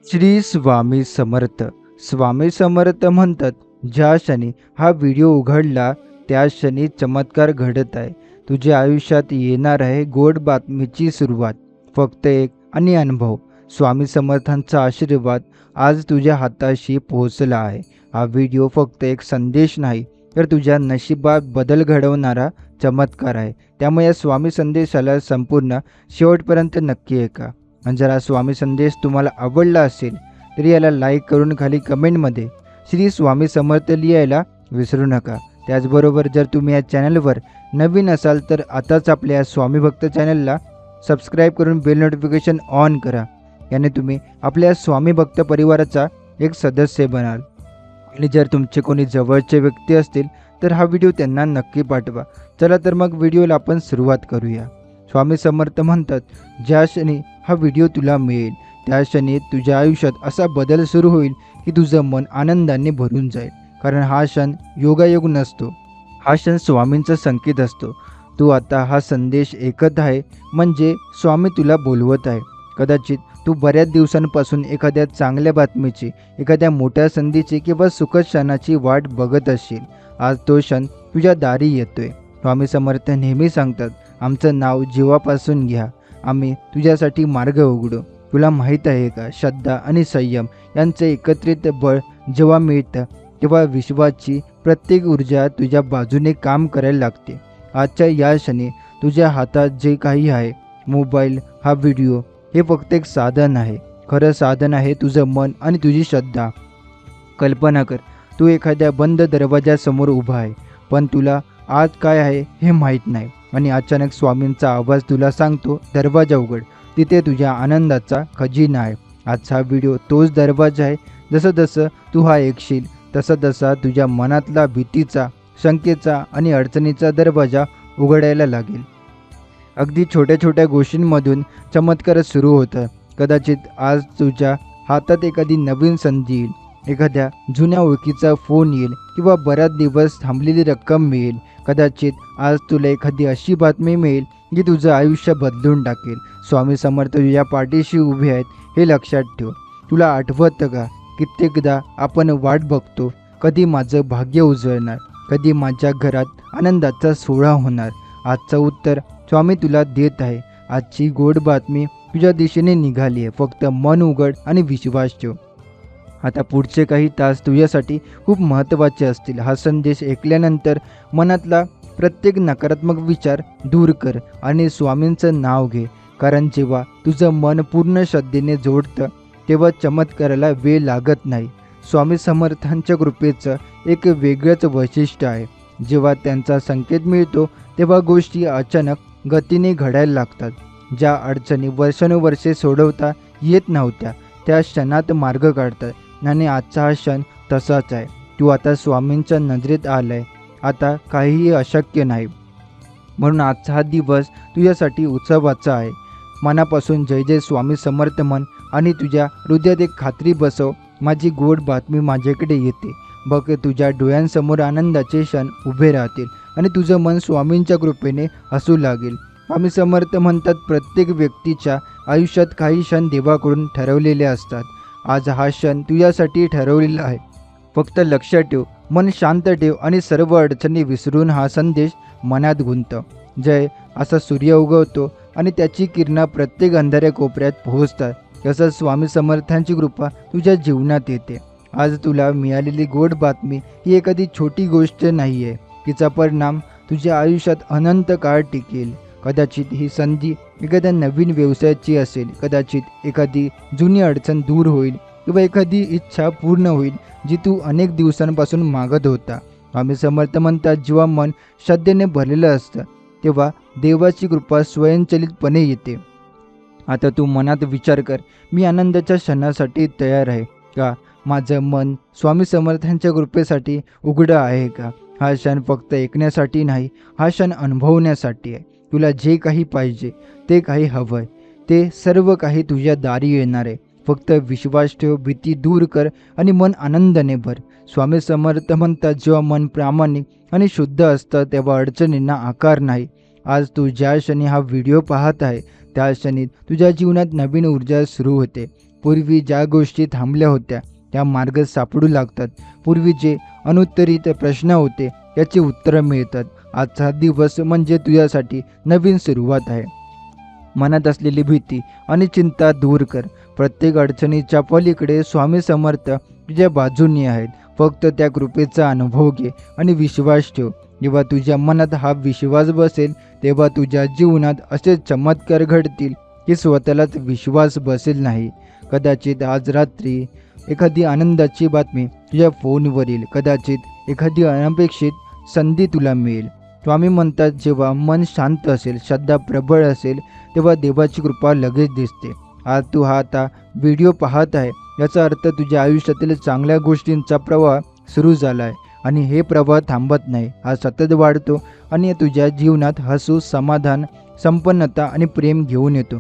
श्री स्वामी समर्थ. स्वामी समर्थ म्हणतात, ज्या क्षणी हा व्हिडिओ उघडला त्या क्षणी चमत्कार घडत आहे. तुझ्या आयुष्यात येणार आहे गोड बातमीची सुरुवात. फक्त एक आणि अनुभव. स्वामी समर्थांचा आशीर्वाद आज तुझ्या हाताशी पोहोचला आहे. हा व्हिडिओ फक्त एक संदेश नाही, तर तुझ्या नशिबात बदल घडवणारा चमत्कार आहे. त्यामुळे या स्वामी संदेशाला संपूर्ण शेवटपर्यंत नक्की ऐका. आणि जर हा स्वामी संदेश तुम्हाला आवडला असेल तर याला लाईक करून खाली कमेंटमध्ये श्री स्वामी समर्थ लिहायला विसरू नका. त्याचबरोबर जर तुम्ही या चॅनलवर नवीन असाल तर आताच आपल्या या स्वामी भक्त चॅनलला सबस्क्राईब करून बेल नोटिफिकेशन ऑन करा. याने तुम्ही आपल्या स्वामी भक्त परिवाराचा एक सदस्य बनाल. आणि जर तुमचे कोणी जवळचे व्यक्ती असतील तर हा व्हिडिओ त्यांना नक्की पाठवा. चला तर मग व्हिडिओला आपण सुरुवात करूया. स्वामी समर्थ म्हणतात, ज्या क्षणी हा व्हिडिओ तुला मिळेल त्या क्षणी तुझ्या आयुष्यात असा बदल सुरू होईल की तुझं मन आनंदाने भरून जाईल. कारण हा क्षण योगायोग नसतो, हा क्षण स्वामींचा संकेत असतो. तू आता हा संदेश ऐकत आहे म्हणजे स्वामी तुला बोलवत आहे. कदाचित तू बऱ्याच दिवसांपासून एखाद्या चांगल्या बातमीची, एखाद्या मोठ्या संधीची किंवा सुखद क्षणाची वाट बघत असशील. आज तो क्षण तुझ्या दारी येतोय. स्वामी समर्थ नेहमी सांगतात, आमचं नाव जीवापासून घ्या, आम्ही तुझ्यासाठी मार्ग उघडू. तुला माहीत आहे का, श्रद्धा आणि संयम यांचं एकत्रित बळ जेव्हा मिळतं तेव्हा विश्वाची प्रत्येक ऊर्जा तुझ्या बाजूने काम करायला लागते. आजच्या या क्षणी तुझ्या हातात जे काही आहे, मोबाईल, हा व्हिडिओ, हे फक्त एक साधन आहे. खरं साधन आहे तुझं मन आणि तुझी श्रद्धा. कल्पना कर, तू एखाद्या बंद दरवाजासमोर उभा आहे, पण तुला आज काय आहे हे माहीत नाही. आणि अचानक स्वामींचा आवाज तुला सांगतो, दरवाजा उघड, तिथे तुझ्या आनंदाचा खजिना आहे. आजचा व्हिडिओ तोच दरवाजा आहे. जसं जसं तू हा ऐकशील तसा तसा तुझ्या मनातला भीतीचा, शंकेचा आणि अडचणीचा दरवाजा उघडायला लागेल. अगदी छोट्या छोट्या गोष्टींमधून चमत्कार सुरू होतं. कदाचित आज तुझ्या हातात एखादी नवीन संधी येईल, एखाद्या जुन्या ओळखीचा फोन येईल किंवा बऱ्याच दिवस थांबलेली रक्कम मिळेल. कदाचित आज तुला एखादी अशी बातमी मिळेल जी तुझं आयुष्य बदलून टाकेल. स्वामी समर्थ तुझ्या पाठीशी उभे आहेत हे लक्षात ठेव. तुला आठवतं का, कित्येकदा आपण वाट बघतो, कधी माझं भाग्य उजळणार, कधी माझ्या घरात आनंदाचा सोहळा होणार. आजचं उत्तर स्वामी तुला देत आहे. आजची गोड बातमी तुझ्या दिशेने निघाली आहे. फक्त मन उघड आणि विश्वास ठेव. आता पुढचे काही तास तुझ्यासाठी खूप महत्त्वाचे असतील. हा संदेश ऐकल्यानंतर मनातला प्रत्येक नकारात्मक विचार दूर कर आणि स्वामींचं नाव घे. कारण जेव्हा तुझं मन पूर्ण श्रद्धेने जोडतं तेव्हा चमत्काराला वेळ लागत नाही. स्वामी समर्थांच्या कृपेचं एक वेगळंच वैशिष्ट्य आहे. जेव्हा त्यांचा संकेत मिळतो तेव्हा गोष्टी अचानक गतीने घडायला लागतात. ज्या अडचणी वर्षानुवर्षे सोडवता येत नव्हत्या त्या क्षणात मार्ग काढतात. आणि आजचा हा क्षण तसाच आहे. तू आता स्वामींच्या नजरेत आलाय. आता काहीही अशक्य नाही. म्हणून आजचा हा दिवस तुझ्यासाठी उत्सवाचा आहे. मनापासून जय जय स्वामी समर्थ म्हण आणि तुझ्या हृदयात एक खात्री बसव, माझी गोड बातमी माझ्याकडे येते. बघ, तुझ्या डोळ्यांसमोर आनंदाचे क्षण उभे राहतील आणि तुझं मन स्वामींच्या कृपेने हसू लागेल. स्वामी समर्थ म्हणतात, प्रत्येक व्यक्तीच्या आयुष्यात काही क्षण देवाकडून ठरवलेले असतात. आज हा क्षण तुझ्यासाठी ठरवलेला आहे. फक्त लक्षात ठेव, मन शांत ठेव आणि सर्व अडचणी विसरून हा संदेश मनात गुंतव. जय असा सूर्य उगवतो आणि त्याची किरणं प्रत्येक अंधाऱ्या कोपऱ्यात पोहोचतात, तसंच स्वामी समर्थांची कृपा तुझ्या जीवनात येते. आज तुला मिळालेली गोड बातमी ही एखादी छोटी गोष्ट नाही आहे. तिचा परिणाम तुझ्या आयुष्यात अनंत काळ टिकेल. कदाचित ही संधी एखाद्या नवीन व्यवसायाची असेल, कदाचित एखादी जुनी अडचण दूर होईल किंवा एखादी इच्छा पूर्ण होईल जी तू अनेक दिवसांपासून मागत होता. स्वामी समर्थ म्हणतात, जेव्हा मन श्रद्धेने भरलेलं असतं तेव्हा देवाची कृपा स्वयंचलितपणे येते. आता तू मनात विचार कर, मी आनंदाच्या क्षणासाठी तयार आहे का? माझं मन स्वामी समर्थांच्या कृपेसाठी उघडं आहे का? हा क्षण फक्त ऐकण्यासाठी नाही, हा क्षण अनुभवण्यासाठी आहे. तुला जे काही पाहिजे, ते काही हवं आहे, ते सर्व काही तुझ्या दारी येणार आहे. फक्त विश्वास ठेव, भीती दूर कर आणि मन आनंदाने भर. स्वामी समर्थ म्हणतात, जेव्हा मन प्रामाणिक आणि शुद्ध असतं तेव्हा अडचणींना आकार नाही. आज तू ज्या क्षणी हा व्हिडिओ पाहत आहे त्या क्षणी तुझ्या जीवनात नवीन ऊर्जा सुरू होते. पूर्वी ज्या गोष्टी थांबल्या होत्या त्या मार्ग सापडू लागतात. पूर्वी जे अनुत्तरित प्रश्न होते याची उत्तरं मिळतात. आजचा दिवस म्हणजे तुझ्यासाठी नवीन सुरुवात आहे. मनात असलेली भीती आणि चिंता दूर कर. प्रत्येक अडचणीच्या पलीकडे स्वामी समर्थ तुझ्या बाजूनी आहेत. फक्त त्या कृपेचा अनुभव घे आणि विश्वास ठेव. जेव्हा तुझ्या मनात हा विश्वास बसेल तेव्हा तुझ्या जीवनात असे चमत्कार घडतील की स्वतःलाच विश्वास बसेल नाही. कदाचित आज रात्री एखादी आनंदाची बातमी तुझ्या फोनवर येईल. कदाचित एखादी अनपेक्षित संधी तुला मिळेल. स्वामी म्हणतात, जेव्हा मन शांत असेल, श्रद्धा प्रबळ असेल, तेव्हा देवाची कृपा लगेच दिसते. आज तू आता व्हिडिओ पाहत आहे याचा अर्थ तुझ्या आयुष्यातील चांगल्या गोष्टींचा प्रवाह सुरू झाला आहे आणि हे प्रवाह थांबत नाही. हा सतत वाढतो आणि तुझ्या जीवनात हसू, समाधान, संपन्नता आणि प्रेम घेऊन येतो.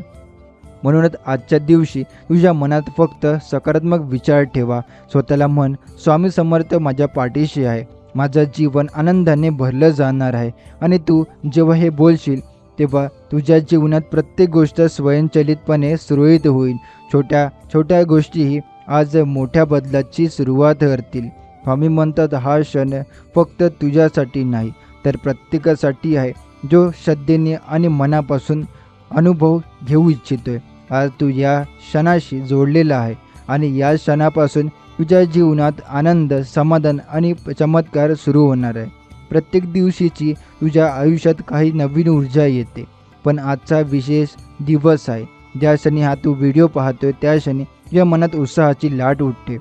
म्हणूनच आजच्या दिवशी तुझ्या मनात फक्त सकारात्मक विचार ठेवा. स्वतःला म्हण, स्वामी समर्थ माझ्या पाठीशी आहे. माझं जीवन आनंदाने भरलं जाणार आहे. आणि तू जेव्हा हे बोलशील तेव्हा तुझ्या जीवनात प्रत्येक गोष्ट स्वयंचलितपणे सुरळीत होईल. छोट्या छोट्या गोष्टीही आज मोठ्या बदलाची सुरुवात करतील. स्वामी म्हणतात, हा क्षण फक्त तुझ्यासाठी नाही तर प्रत्येकासाठी आहे जो श्रद्धेने आणि मनापासून अनुभव घेऊ इच्छितोय. आज तू या क्षणाशी जोडलेला आहे आणि या क्षणापासून तुझ्या जीवनात आनंद, समाधान आणि चमत्कार सुरू होणार आहे. प्रत्येक दिवशीची तुझ्या आयुष्यात काही नवीन ऊर्जा येते. पण आजचा विशेष दिवस आहे. ज्या क्षणी हा तू व्हिडिओ पाहतोय त्या क्षणी तुझ्या मनात उत्साहाची लाट उठते.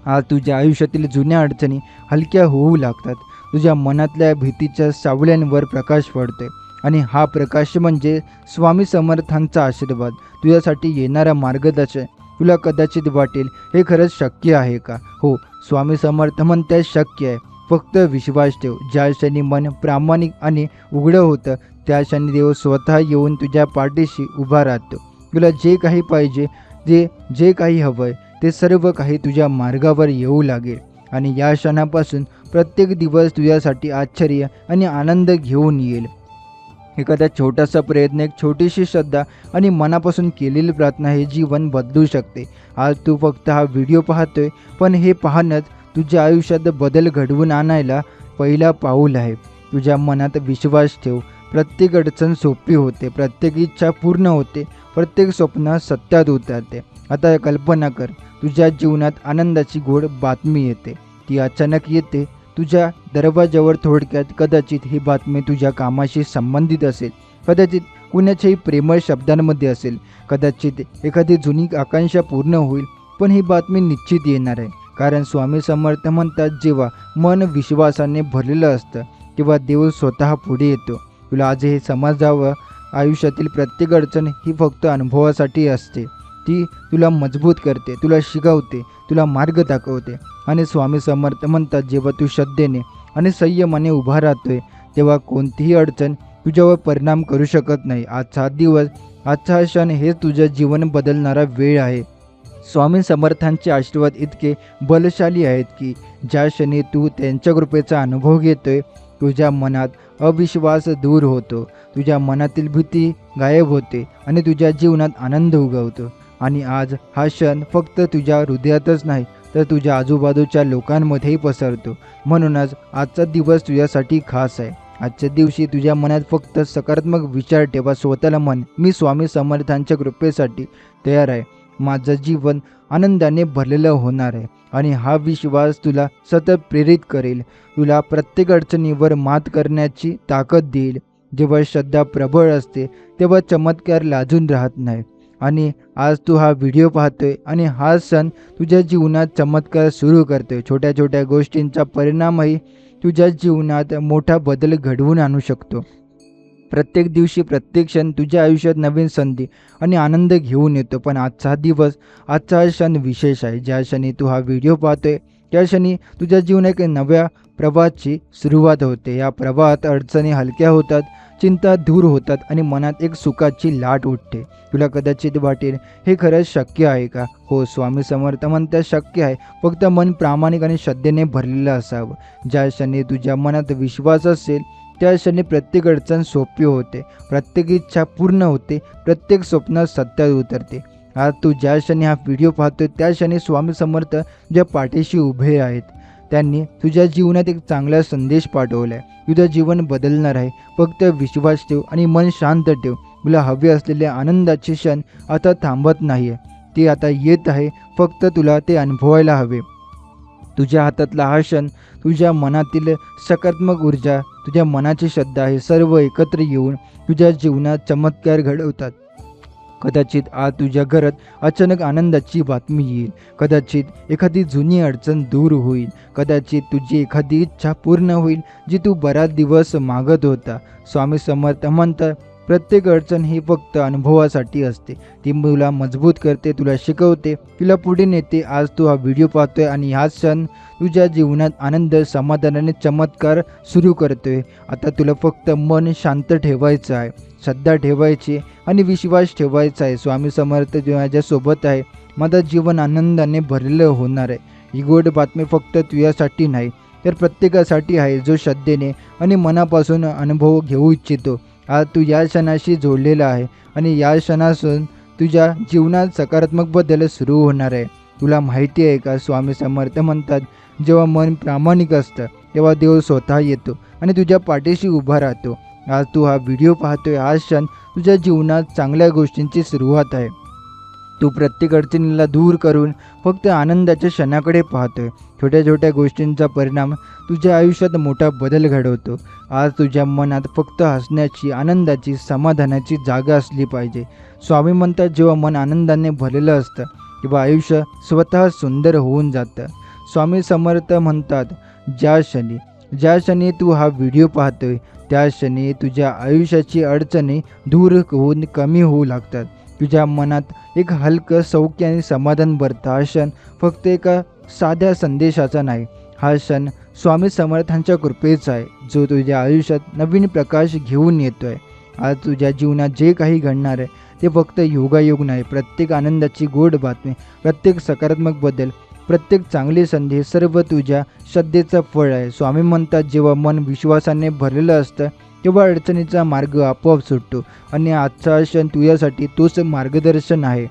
आज तुझ्या आयुष्यातील जुन्या अडचणी हलक्या होऊ लागतात. तुझ्या मनातल्या भीतीच्या सावल्यांवर प्रकाश पडतोय आणि हा प्रकाश म्हणजे स्वामी समर्थांचा आशीर्वाद, तुझ्यासाठी येणारा मार्गदर्शन. तुला कदाचित वाटेल, हे खरंच शक्य आहे का? हो, स्वामी समर्थ म्हणतात शक्य आहे. फक्त विश्वास ठेव. ज्या क्षणी मन प्रामाणिक आणि उघडं होतं त्या क्षणी देव स्वतः येऊन तुझ्या पाठीशी उभा राहतो. तुला जे काही पाहिजे, जे काही हवंय ते सर्व काही तुझ्या मार्गावर येऊ लागेल. आणि या क्षणापासून प्रत्येक दिवस तुझ्यासाठी आश्चर्य आणि आनंद घेऊन येईल. एखादा छोटासा प्रयत्न, एक छोटीशी श्रद्धा आणि मनापासून केलेली प्रार्थना हे जीवन बदलू शकते. आज तू फक्त हा व्हिडिओ पाहतोय, पण हे पाहणंच तुझ्या आयुष्यात बदल घडवून आणायला पहिला पाऊल आहे. तुझ्या मनात विश्वास ठेव. प्रत्येक अडचण सोपी होते, प्रत्येक इच्छा पूर्ण होते, प्रत्येक स्वप्न सत्यात उतरते. आता कल्पना कर, तुझ्या जीवनात आनंदाची गोड बातमी येते. ती अचानक येते तुझ्या दरवाजावर. थोडक्यात कदाचित ही बातमी तुझ्या कामाशी संबंधित असेल, कदाचित कुणाच्याही प्रेमळ शब्दांमध्ये असेल, कदाचित एखादी जुनी आकांक्षा पूर्ण होईल. पण ही बातमी निश्चित येणार आहे. कारण स्वामी समर्थ म्हणतात, जेव्हा मन विश्वासाने भरलेलं असतं तेव्हा देव स्वतः पुढे येतो. तुला आज हे समजावं, आयुष्यातील प्रत्येक अडचण ही फक्त अनुभवासाठी असते. ती तुला मजबूत करते, तुला शिकवते, तुला मार्ग दाखवते. आणि स्वामी समर्थ म्हणतात, जेव्हा तू श्रद्धेने आणि संयमाने उभा राहतोय तेव्हा कोणतीही अडचण तुझ्यावर परिणाम करू शकत नाही. आजचा दिवस, आजचा क्षण हे तुझं जीवन बदलणारा वेळ आहे. स्वामी समर्थांचे आशीर्वाद इतके बलशाली आहेत की ज्या क्षणी तू त्यांच्या कृपेचा अनुभव घेतोय तुझ्या मनात अविश्वास दूर होतो, तुझ्या मनातील भीती गायब होते आणि तुझ्या जीवनात आनंद उगवतो. आणि आज हा क्षण फक्त तुझ्या हृदयातच नाही तर तुझ्या आजूबाजूच्या लोकांमध्येही पसरतो. म्हणूनच आजचा दिवस तुझ्यासाठी खास आहे. आजच्या दिवशी तुझ्या मनात फक्त सकारात्मक विचार ठेवा. स्वतःला म्हण, मी स्वामी समर्थांच्या कृपेसाठी तयार आहे. माझं जीवन आनंदाने भरलेलं होणार आहे. आणि हा विश्वास तुला सतत प्रेरित करेल, तुला प्रत्येक अडचणीवर मात करण्याची ताकद देईल. जेव्हा श्रद्धा प्रबळ असते तेव्हा चमत्कार लाजून राहत नाही. आणि आज तू हा व्हिडिओ पाहतोय आणि हा सण तुझ्या जीवनात चमत्कार सुरू करतोय. छोट्या छोट्या गोष्टींचा परिणामही तुझ्या जीवनात मोठा बदल घडवून आणू शकतो. प्रत्येक दिवशी, प्रत्येक क्षण तुझ्या आयुष्यात नवीन संधी आणि आनंद घेऊन येतो. पण आजचा दिवस, आजचा क्षण विशेष आहे. ज्या क्षणी तू हा व्हिडिओ पाहतोय त्या क्षणी तुझ्या जीवनात एक नव्या प्रवाहाची सुरुवात होते. या प्रवाहात अडचणी हलक्या होतात, चिंता दूर होतात आणि मनात एक सुखाची लाट उठते. तुला कदाचित वाटेल, हे खरंच शक्य आहे का? हो, स्वामी समर्थ म्हणतात शक्य आहे. फक्त मन प्रामाणिक आणि श्रद्धेने भरलेलं असावं. ज्या क्षणी तुझ्या मनात विश्वास असेल त्या क्षणी प्रत्येक अडचण सोपी होते, प्रत्येक इच्छा पूर्ण होते, प्रत्येक स्वप्न सत्यात उतरते. आज तू ज्या क्षणी हा व्हिडिओ पाहतोय त्या क्षणी स्वामी समर्थ तुझ्या पाठीशी उभे आहेत. त्यांनी तुझ्या जीवनात एक चांगला संदेश पाठवला आहे. तुझं जीवन बदलणार आहे. फक्त विश्वास ठेव आणि मन शांत ठेव. तुला हवे असलेले आनंदाचे क्षण आता थांबत नाही आहे, ते आता येत आहे. फक्त तुला ते अनुभवायला हवे. तुझ्या हातातला हा क्षण, तुझ्या मनातील सकारात्मक ऊर्जा, तुझ्या मनाची श्रद्धा हे सर्व एकत्र येऊन तुझ्या जीवनात चमत्कार घडवतात. कदाचित आज तुझ्या घरात अचानक आनंदाची बातमी येईल. कदाचित एखादी जुनी अडचण दूर होईल. कदाचित तुझी एखादी इच्छा पूर्ण होईल जी तू बराच दिवस मागत होता. स्वामी समर्थ म्हणतात, प्रत्येक अडचण ही फक्त अनुभवासाठी असते. ती तुला मजबूत करते, तुला शिकवते, तुला पुढे नेते. आज तू हा व्हिडिओ पाहतोय आणि हा क्षण तुझ्या जीवनात आनंद, समाधानाने चमत्कार सुरू करतोय. आता तुला फक्त मन शांत ठेवायचं आहे, श्रद्धा ठेवायची आणि विश्वास ठेवायचा आहे. स्वामी समर्थ माझ्यासोबत आहे. माझं जीवन आनंदाने भरलेलं होणार आहे. ही गोड बातमी फक्त तुझ्यासाठी नाही तर प्रत्येकासाठी आहे जो श्रद्धेने आणि मनापासून अनुभव घेऊ इच्छितो. आज तू या क्षणाशी जोडलेला आहे आणि या क्षणापासून तुझ्या जीवनात सकारात्मक बदल सुरू होणार आहे. तुला माहिती आहे का, स्वामी समर्थ म्हणतात, जेव्हा मन प्रामाणिक असतं तेव्हा देव स्वतः येतो आणि तुझ्या पाठीशी उभा राहतो. आज तू हा व्हिडिओ पाहतोय. हा क्षण तुझ्या जीवनात चांगल्या गोष्टींची सुरुवात आहे. तू प्रत्येक अडचणीला दूर करून फक्त आनंदाच्या क्षणाकडे पाहतोय. छोट्या छोट्या गोष्टींचा परिणाम तुझ्या आयुष्यात मोठा बदल घडवतो. आज तुझ्या मनात फक्त हसण्याची, आनंदाची, समाधानाची जागा असली पाहिजे. स्वामी म्हणतात, जेव्हा मन आनंदाने भरलेलं असतं तेव्हा आयुष्य स्वतः सुंदर होऊन जातं. स्वामी समर्थ म्हणतात, ज्या क्षणी तू हा व्हिडिओ पाहतोय त्या क्षणी तुझ्या आयुष्याची अडचणी दूर होऊन कमी होऊ लागतात. तुझ्या मनात एक हलकं सौख्य आणि समाधान भरतं. हा क्षण फक्त एका साध्या संदेशाचा नाही, हा क्षण स्वामी समर्थांच्या कृपेचा आहे, जो तुझ्या आयुष्यात नवीन प्रकाश घेऊन येतो आहे. आज तुझ्या जीवनात जे काही घडणार आहे ते फक्त योगायोग नाही. प्रत्येक आनंदाची गोड बातमी, प्रत्येक सकारात्मक बदल, प्रत्येक चांगली संधी हे सर्व तुझ्या श्रद्धेचं फळ आहे. स्वामी म्हणतात, जेव्हा मन विश्वासाने भरलेलं असतं तेव्हा अडचणीचा मार्ग आपोआप सुटतो आणि आजचा क्षण तुझ्यासाठी तोच मार्गदर्शन आहे.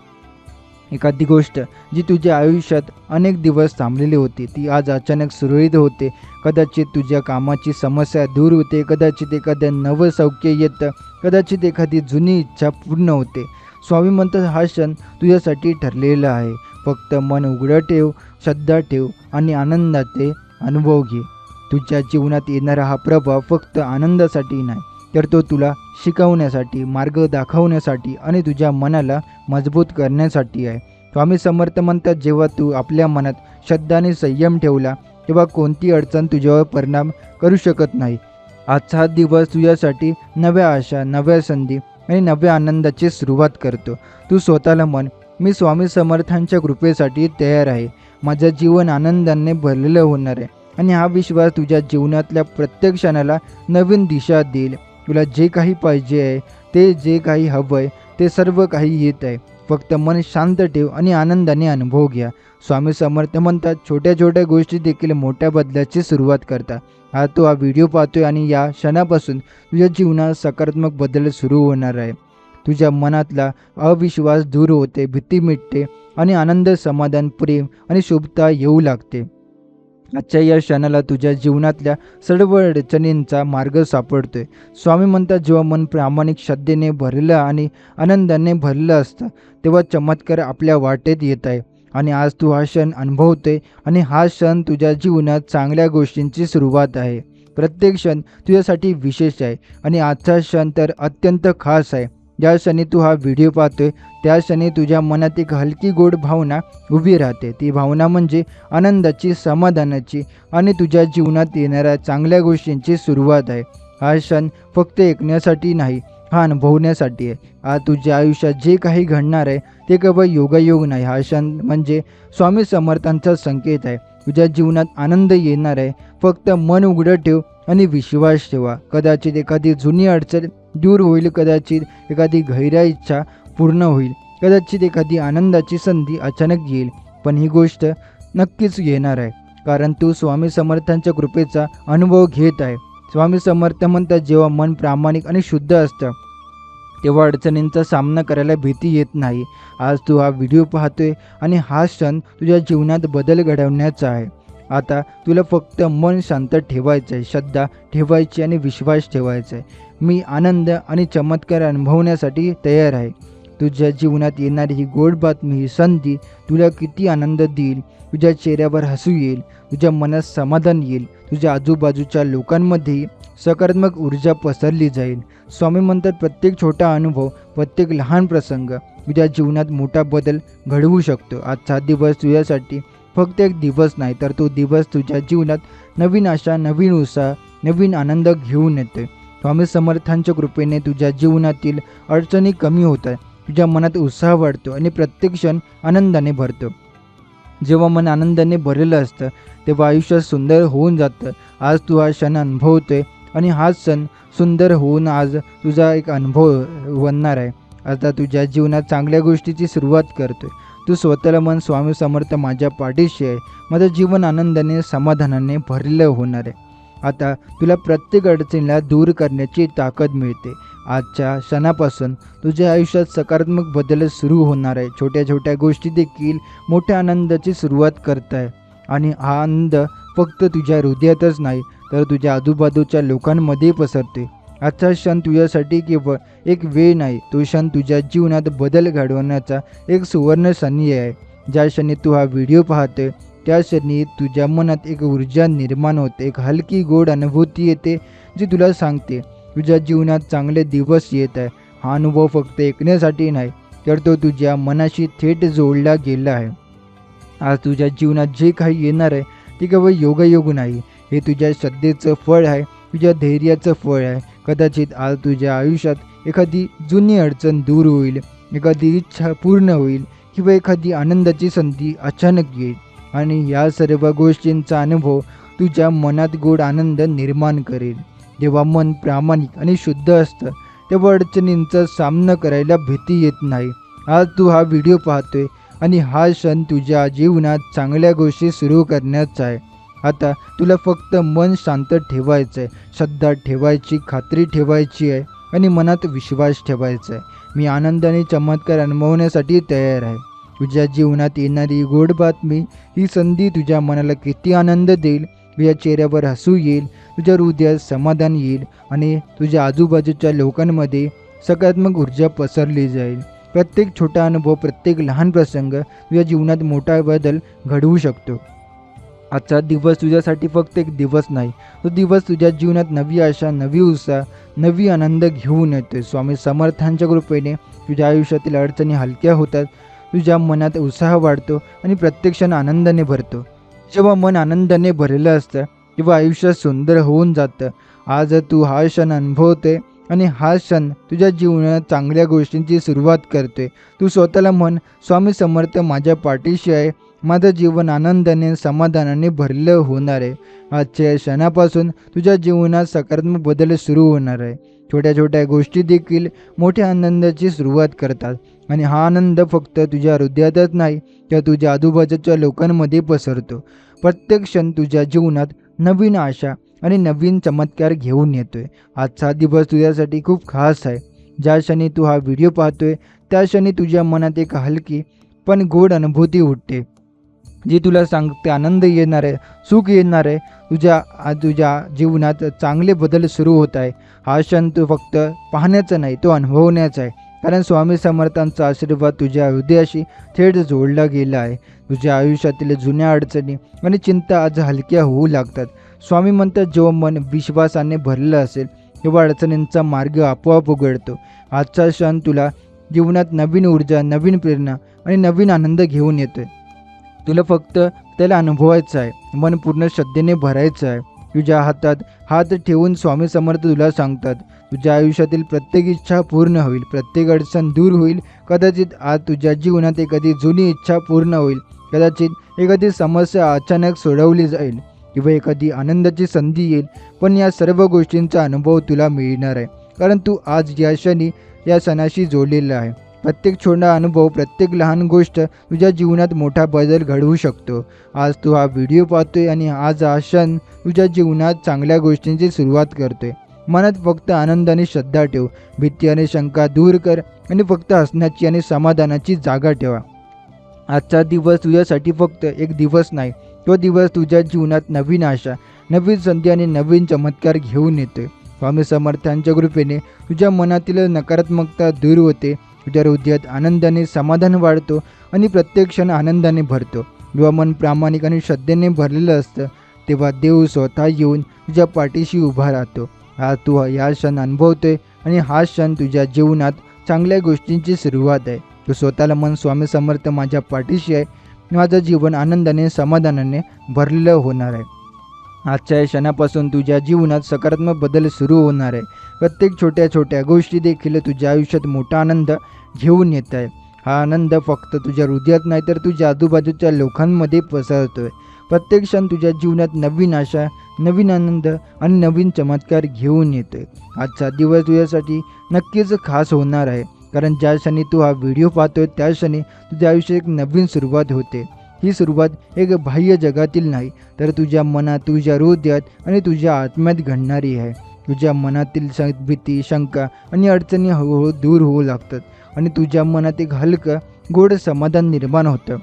एखादी गोष्ट जी तुझ्या आयुष्यात अनेक दिवस थांबलेली होती ती आज अचानक सुरळीत होते. कदाचित तुझ्या कामाची समस्या दूर होते, कदाचित एखादं नवं सौख्य येतं, कदाचित एखादी जुनी इच्छा पूर्ण होते. स्वामी म्हणतात, हा क्षण तुझ्यासाठी ठरलेला आहे. फक्त मन उघडं ठेव, श्रद्धा ठेव आणि आनंदाचे अनुभव घे. तुझ्या जीवनात येणारा हा प्रभाव फक्त आनंदासाठी नाही तर तो तुला शिकवण्यासाठी, मार्ग दाखवण्यासाठी आणि तुझ्या मनाला मजबूत करण्यासाठी आहे. स्वामी समर्थ म्हणतात, जेव्हा तू आपल्या मनात श्रद्धा आणि संयम ठेवला तेव्हा कोणती अडचण तुझ्यावर परिणाम करू शकत नाही. आजचा हा दिवस तुझ्यासाठी नव्या आशा, नव्या संधी आणि नव्या आनंदाची सुरुवात करतो. तू स्वतःला म्हण, मी स्वामी समर्थांच्या कृपेसाठी तयार आहे. माझं जीवन आनंदाने भरलेलं होणार आहे आणि हा विश्वास तुझ्या जीवनातल्या प्रत्येक क्षणाला नवीन दिशा देईल. तुला जे काही पाहिजे आहे, ते जे काही हवं आहे ते सर्व काही येत आहे. फक्त मन शांत ठेव आणि आनंदाने अनुभव घ्या. स्वामी समर्थ म्हणतात, छोट्या छोट्या गोष्टी देखील मोठ्या बदलाची सुरुवात करतात. आज तू हा व्हिडिओ पाहतोय आणि या क्षणापासून तुझ्या जीवनात सकारात्मक बदल सुरू होणार आहे. तुझ्या मनातला अविश्वास दूर होते, भीती मिटते आणि आनंद, समाधान, प्रेम आणि शुभता येऊ लागते. आजच्या या क्षणाला तुझ्या जीवनातल्या सर्व अडचणींचा मार्ग सापडतोय. स्वामी म्हणतात, जेव्हा मन प्रामाणिक, श्रद्धेने भरलं आणि आनंदाने भरलं असतं तेव्हा चमत्कार आपल्या वाटेत येत आहे. आणि आज तू हा क्षण अनुभवतोय आणि हा क्षण तुझ्या जीवनात चांगल्या गोष्टींची सुरुवात आहे. प्रत्येक क्षण तुझ्यासाठी विशेष आहे आणि आजचा क्षण तर अत्यंत खास आहे. ज्या क्षणी तू हा व्हिडिओ पाहतोय त्या क्षणी तुझ्या मनात एक हलकी गोड भावना उभी राहते. ती भावना म्हणजे आनंदाची, समाधानाची आणि तुझ्या जीवनात येणाऱ्या चांगल्या गोष्टींची सुरुवात आहे. हा क्षण फक्त ऐकण्यासाठी नाही, हा अनुभवण्यासाठी आहे. आज तुझ्या आयुष्यात जे काही घडणार आहे ते केवळ योगायोग नाही, हा क्षण म्हणजे स्वामी समर्थांचा संकेत आहे. तुझ्या जीवनात आनंद येणार आहे. फक्त मन उघडं ठेव आणि विश्वास ठेवा. कदाचित एखादी जुनी अडचण दूर होईल, कदाचित एखादी गहिऱ्या इच्छा पूर्ण होईल, कदाचित एखादी आनंदाची संधी अचानक येईल, पण ही गोष्ट नक्कीच येणार आहे कारण तू स्वामी समर्थांच्या कृपेचा अनुभव घेत आहे. स्वामी समर्थ म्हणतात, जेव्हा मन प्रामाणिक आणि शुद्ध असतं तेव्हा अडचणींचा सामना करायला भीती येत नाही. आज तू हा व्हिडिओ पाहतोय आणि हा क्षण तुझ्या जीवनात बदल घडवण्याचा आहे. आता तुला फक्त मन शांत ठेवायचं आहे, श्रद्धा ठेवायची आणि विश्वास ठेवायचा आहे. मी आनंद आणि चमत्कार अनुभवण्यासाठी तयार आहे. तुझ्या जीवनात येणारी ही गोड बातमी, ही संधी तुला किती आनंद देईल. तुझ्या चेहऱ्यावर हसू येईल, तुझ्या मनात समाधान येईल, तुझ्या आजूबाजूच्या लोकांमध्ये सकारात्मक ऊर्जा पसरली जाईल. स्वामी म्हणतात, प्रत्येक छोटा अनुभव, प्रत्येक लहान प्रसंग तुझ्या जीवनात मोठा बदल घडवू शकतो. आजचा दिवस तुझ्यासाठी फक्त एक दिवस नाही, तर तो दिवस तुझ्या जीवनात नवीन आशा, नवीन उत्साह, नवीन आनंद घेऊन येतो. स्वामी समर्थांच्या कृपेने तुझ्या जीवनातील अडचणी कमी होत आहे, तुझ्या मनात उत्साह वाढतो आणि प्रत्येक क्षण आनंदाने भरतो. जेव्हा मन आनंदाने भरलेलं असतं तेव्हा आयुष्य सुंदर होऊन जातं. आज तू हा क्षण अनुभवतोय आणि हाच क्षण सुंदर होऊन आज तुझा एक अनुभव बनणार आहे. आता तुझ्या जीवनात चांगल्या गोष्टीची सुरुवात करतोय. तू स्वतःला मन, स्वामी समर्थ माझ्या पाठीशी आहे, माझं जीवन आनंदाने, समाधानाने भरलेलं होणार आहे. आता तुला प्रत्येक अडचणीला दूर करण्याची ताकद मिळते. आजच्या क्षणापासून तुझ्या आयुष्यात सकारात्मक बदल सुरू होणार आहे. छोट्या छोट्या गोष्टी देखील मोठ्या आनंदाची सुरुवात करत आहे आणि हा आनंद फक्त तुझ्या हृदयातच नाही, तर तुझ्या आजूबाजूच्या लोकांमध्ये पसरते. आजचा क्षण तुझ्यासाठी केवळ एक वेळ नाही, तो क्षण तुझ्या जीवनात बदल घडवण्याचा एक सुवर्ण संधी आहे. ज्या क्षणी तू हा व्हिडिओ पाहतोय त्या क्षणी तुझ्या मनात एक ऊर्जा निर्माण होते, एक हलकी गोड अनुभूती येते जी तुला सांगते तुझ्या जीवनात चांगले दिवस येत आहे. हा अनुभव फक्त ऐकण्यासाठी नाही, तर तो तुझ्या मनाशी थेट जोडला गेला आहे. आज तुझ्या जीवनात जे काही येणार आहे ते केवळ योगायोग नाही, हे तुझ्या श्रद्धेचं फळ आहे, तुझ्या धैर्याचं फळ आहे. कदाचित आज तुझ्या आयुष्यात एखादी जुनी अडचण दूर होईल, एखादी इच्छा पूर्ण होईल किंवा एखादी आनंदाची संधी अचानक येईल आणि या सर्व गोष्टींचा अनुभव तुझ्या मनात गोड आनंद निर्माण करेल. जेव्हा मन प्रामाणिक आणि शुद्ध असतं तेव्हा अडचणींचा सामना करायला भीती येत नाही. आज तू हा व्हिडिओ पाहतोय आणि हा क्षण तुझ्या जीवनात चांगल्या गोष्टी सुरू करण्याचा आहे. आता तुला फक्त मन शांत ठेवायचं आहे, श्रद्धा ठेवायची, खात्री ठेवायची आहे आणि मनात विश्वास ठेवायचा आहे. मी आनंद आणि चमत्कार अनुभवण्यासाठी तयार आहे. तुझ्या जीवनात येणारी गोड बातमी, ही संधी तुझ्या मनाला किती आनंद देईल, तुझ्या चेहऱ्यावर हसू येईल, तुझ्या हृदयात समाधान येईल आणि तुझ्या आजूबाजूच्या लोकांमध्ये सकारात्मक ऊर्जा पसरली जाईल. प्रत्येक छोटा अनुभव, प्रत्येक लहान प्रसंग तुझ्या जीवनात मोठा बदल घडवू शकतो. आजचा दिवस तुझ्यासाठी फक्त एक दिवस नाही, तो दिवस तुझ्या जीवनात नवी आशा, नवी उत्साह, नवी आनंद घेऊन येतो. स्वामी समर्थांच्या कृपेने तुझ्या आयुष्यातील अडचणी हलक्या होतात, तुझ्या मनात उत्साह वाढतो आणि प्रत्येक क्षण आनंदाने भरतो. जेव्हा मन आनंदाने भरलेलं असतं तेव्हा आयुष्य सुंदर होऊन जातं. आज तू हा क्षण अनुभवतोय आणि हा क्षण तुझ्या जीवनात चांगल्या गोष्टींची सुरुवात करतोय. तू स्वतःला म्हण, स्वामी समर्थ माझ्या पाठीशी आहे, माझं जीवन आनंदाने, समाधानाने भरलं होणार आहे. आजच्या क्षणापासून तुझ्या जीवनात सकारात्मक बदल सुरू होणार आहे. छोट्या छोट्या गोष्टी देखील मोठ्या आनंदाची सुरुवात करतात आणि हा आनंद फक्त तुझ्या हृदयातच नाही, तर तुझ्या आजूबाजूच्या लोकांमध्ये पसरतो. प्रत्येक क्षण तुझ्या जीवनात नवीन आशा आणि नवीन चमत्कार घेऊन येतोय. आजचा दिवस तुझ्यासाठी खूप खास आहे. ज्या क्षणी तू हा व्हिडिओ पाहतोय त्या क्षणी तुझ्या मनात एक हलकी पण गोड अनुभूती उठते, जी तुला सांगते आनंद येणार आहे, सुख येणार आहे, तुझ्या जीवनात चांगले बदल सुरू होत आहे. हा क्षण तू फक्त पाहण्याचा नाही, तो अनुभवण्याचा आहे, कारण स्वामी समर्थांचा आशीर्वाद तुझ्या हृदयाशी थेट जोडला गेला आहे. तुझ्या आयुष्यातील जुन्या अडचणी आणि चिंता आज हलक्या होऊ लागतात. स्वामी म्हणतात, जेव्हा मन विश्वासाने भरलेलं असेल तेव्हा अडचणींचा मार्ग आपोआप उघडतो. आजचा क्षण तुला जीवनात नवीन ऊर्जा, नवीन प्रेरणा आणि नवीन आनंद घेऊन येतोय. तुला फक्त त्याला अनुभवायचं आहे, मन पूर्ण श्रद्धेने भरायचं आहे. तुझ्या हातात हात ठेवून स्वामी समर्थ तुला सांगतात, तुझ्या आयुष्यातील प्रत्येक इच्छा पूर्ण होईल, प्रत्येक अडचण दूर होईल. कदाचित आज तुझ्या जीवनात एखादी जुनी इच्छा पूर्ण होईल, कदाचित एखादी समस्या अचानक सोडवली जाईल किंवा एखादी आनंदाची संधी येईल. पण या सर्व गोष्टींचा अनुभव तुला मिळणार आहे, कारण तू आज या क्षणी या सणाशी जोडलेला आहे. प्रत्येक छोटा अनुभव, प्रत्येक लहान गोष्ट तुझ्या जीवनात मोठा बदल घडवू शकतो. आज तू हा व्हिडिओ पाहतोय आणि आज हा क्षण तुझ्या जीवनात चांगल्या गोष्टींची सुरुवात करतोय. मनात फक्त आनंद आणि श्रद्धा ठेव. भीती आणि शंका दूर कर आणि फक्त हसण्याची आणि समाधानाची जागा ठेवा. आजचा दिवस तुझ्यासाठी फक्त एक दिवस नाही, तो दिवस तुझ्या जीवनात नवीन आशा, नवीन संधी आणि नवीन चमत्कार घेऊन येतोय. स्वामी समर्थांच्या कृपेने तुझ्या मनातील नकारात्मकता दूर होते, तुझ्या हृदयात आनंदाने समाधान वाढतो आणि प्रत्येक क्षण आनंदाने भरतो. जेव्हा मन प्रामाणिक आणि श्रद्धेने भरलेलं असतं तेव्हा देव स्वतः येऊन तुझ्या पाठीशी उभा राहतो. आज तू या क्षण अनुभवतोय आणि हा क्षण तुझ्या जीवनात चांगल्या गोष्टींची सुरुवात आहे. तू स्वतःला मन स्वामी समर्थ माझ्या पाठीशी आहे, माझं जीवन आनंदाने समाधानाने भरलेलं होणार आहे. आजच्या क्षणापासून तुझ्या जीवनात सकारात्मक बदल सुरू होणार आहे. प्रत्येक छोट्या छोट्या गोष्टी देखील तुझ्या आयुष्यात मोठा आनंद घेऊन येत आहे. हा आनंद फक्त तुझ्या हृदयात नाही तर तुझ्या आजूबाजूच्या लोकांमध्ये पसरतोय. प्रत्येक क्षण तुझ्या जीवनात नवीन आशा, नवीन आनंद आणि नवीन चमत्कार घेऊन येतोय. आजचा दिवस तुझ्यासाठी नक्कीच खास होणार आहे, कारण ज्या क्षणी तू हा व्हिडिओ पाहतोय त्या क्षणी तुझ्या आयुष्यात एक नवीन सुरुवात होते. ही सुरुवात एक बाह्य जगातील नाही तर तुझ्या मनात, तुझ्या हृदयात आणि तुझ्या आत्म्यात घडणारी आहे. तुझ्या मनातील भीती, शंका आणि अडचणी हळूहळू दूर होऊ लागतात आणि तुझ्या मनात एक हलकं गोड समाधान निर्माण होतं.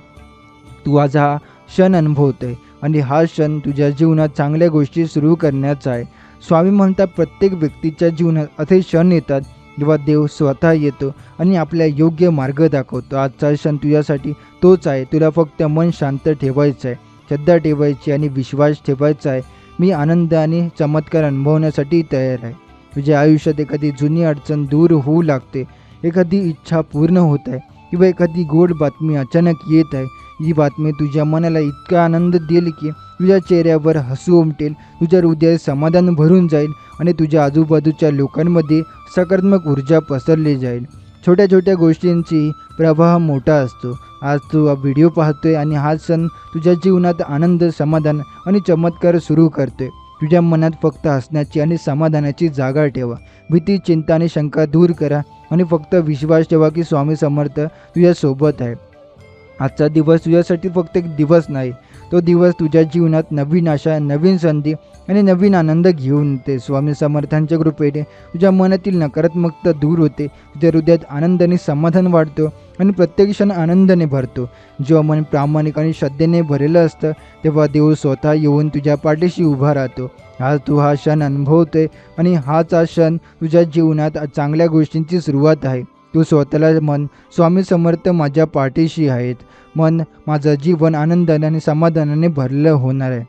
तू आज हा क्षण अनुभवतोय आणि हा क्षण तुझ्या जीवनात चांगल्या गोष्टी सुरू करण्याचा आहे. स्वामी म्हणतात प्रत्येक व्यक्तीच्या जीवनात असे क्षण येतात जेव्हा देव स्वतः येतो आणि आपल्या योग्य मार्ग दाखवतो. आजचा क्षण तुझ्यासाठी तोच आहे. तुला फक्त मन शांत ठेवायचं आहे, श्रद्धा ठेवायची आणि विश्वास ठेवायचा आहे. मी आनंद आणि चमत्कार अनुभवण्यासाठी तयार आहे. तुझ्या आयुष्यात एखादी जुनी अडचण दूर होऊ लागते, एखादी इच्छा पूर्ण होत आहे किंवा एखादी गोड बातमी अचानक येत आहे. ही बातमी तुझ्या मनाला इतका आनंद देईल की तुझ्या चेहऱ्यावर हसू उमटेल, तुझ्या हृदयात समाधान भरून जाईल आणि तुझ्या आजूबाजूच्या लोकांमध्ये सकारात्मक ऊर्जा पसरली जाईल. छोट्या छोट्या गोष्टींची प्रवाह मोठा असतो. आज तू हा व्हिडिओ पाहतोय आणि हा क्षण तुझ्या जीवनात आनंद, समाधान आणि चमत्कार सुरू करतोय. तुझ्या मनात फक्त हसण्याची आणि समाधानाची जागा ठेवा. भीती, चिंता आणि शंका दूर करा आणि फक्त विश्वास ठेवा की स्वामी समर्थ तुझ्यासोबत आहे. आजचा दिवस तुझ्यासाठी फक्त एक दिवस नाही, तो दिवस तुझ्या जीवनात नवीन आशा, नवीन संधी आणि नवीन आनंद घेऊन येते. स्वामी समर्थांच्या कृपेने तुझ्या मनातील नकारात्मकता दूर होते, तुझ्या हृदयात आनंद आणि समाधान वाढतो आणि प्रत्येक क्षण आनंदाने भरतो. जेव्हा मन प्रामाणिक आणि श्रद्धेने भरलेलं असतं तेव्हा देव स्वतः येऊन तुझ्या पाठीशी उभा राहतो. आज तू हा क्षण अनुभवतोय आणि हाच हा क्षण तुझ्या जीवनात चांगल्या गोष्टींची सुरुवात आहे. तू स्वतःला मन स्वामी समर्थ माझ्या पाठीशी आहेत, मन माझं जीवन आनंदाने आणि समाधानाने भरलं होणार आहे.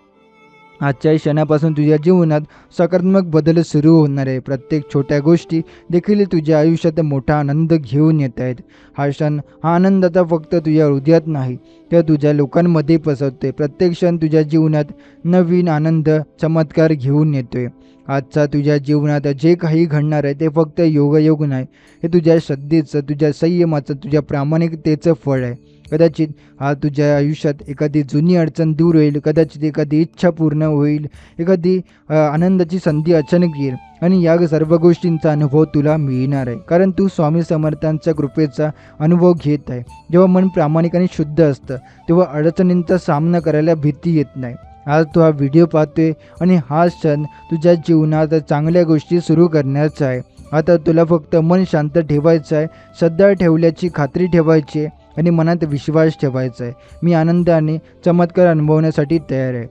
आजच्या क्षणापासून तुझ्या जीवनात सकारात्मक बदल सुरू होणार आहे. प्रत्येक छोट्या गोष्टी देखील तुझ्या आयुष्यात मोठा आनंद घेऊन येत आहेत. हा क्षण, हा आनंद आता फक्त तुझ्या हृदयात नाही तर तुझ्या लोकांमध्ये पसरतोय. प्रत्येक क्षण तुझ्या जीवनात नवीन आनंद, चमत्कार घेऊन येतोय. आजचा तुझ्या जीवनात जे काही घडणार आहे ते फक्त योगायोग नाही, हे तुझ्या श्रद्धेचं, तुझ्या संयमाचं, तुझ्या प्रामाणिकतेचं फळ आहे. कदाचित आज तुझ्या आयुष्यात एखादी जुनी अडचण दूर होईल, कदाचित एखादी इच्छा पूर्ण होईल, एखादी आनंदाची संधी अचानक येईल आणि या सर्व गोष्टींचा अनुभव तुला मिळणार आहे, कारण तू स्वामी समर्थांच्या कृपेचा अनुभव घेत आहे. जेव्हा मन प्रामाणिक आणि शुद्ध असतं तेव्हा अडचणींचा सामना करायला भीती येत नाही. आज तू हा व्हिडिओ पाहतोय आणि हा क्षण तुझ्या जीवनात चांगल्या गोष्टी सुरू करण्याचा आहे. आता तुला फक्त मन शांत ठेवायचं आहे, श्रद्धा ठेवल्याची खात्री ठेवायची आहे आणि मनात विश्वास ठेवायचा आहे. मी आनंद आणि चमत्कार अनुभवण्यासाठी तयार आहे.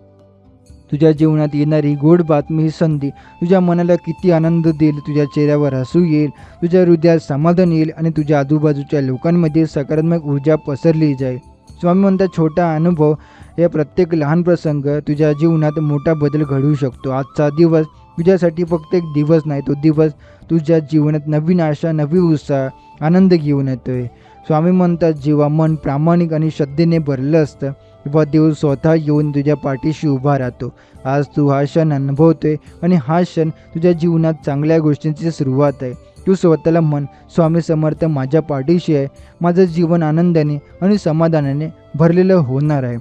तुझ्या जीवनात येणारी गोड बातमी, ही संधी तुझ्या मनाला किती आनंद देईल, तुझ्या चेहऱ्यावर हसू येईल, तुझ्या हृदयात समाधान येईल आणि तुझ्या आजूबाजूच्या लोकांमध्ये सकारात्मक ऊर्जा पसरली जाईल. स्वामी म्हणतात छोटा अनुभव, या प्रत्येक लहान प्रसंग तुझ्या जीवनात मोठा बदल घडवू शकतो. आजचा दिवस तुझ्यासाठी फक्त एक दिवस नाही, तो दिवस तुझ्या जीवनात नवीन आशा, नवीन उत्साह, आनंद घेऊन येतोय. स्वामी म्हणतात जेव्हा मन प्रामाणिक आणि श्रद्धेने भरलं असतं तेव्हा देव स्वतः येऊन तुझ्या पाठीशी उभा राहतो. आज तू हा क्षण अनुभवतोय आणि हा क्षण तुझ्या जीवनात चांगल्या गोष्टींची सुरुवात आहे. तू स्वतःला म्हण, स्वामी समर्थ माझ्या पाठीशी आहे, माझं जीवन आनंदाने आणि समाधानाने भरलेलं होणार आहे.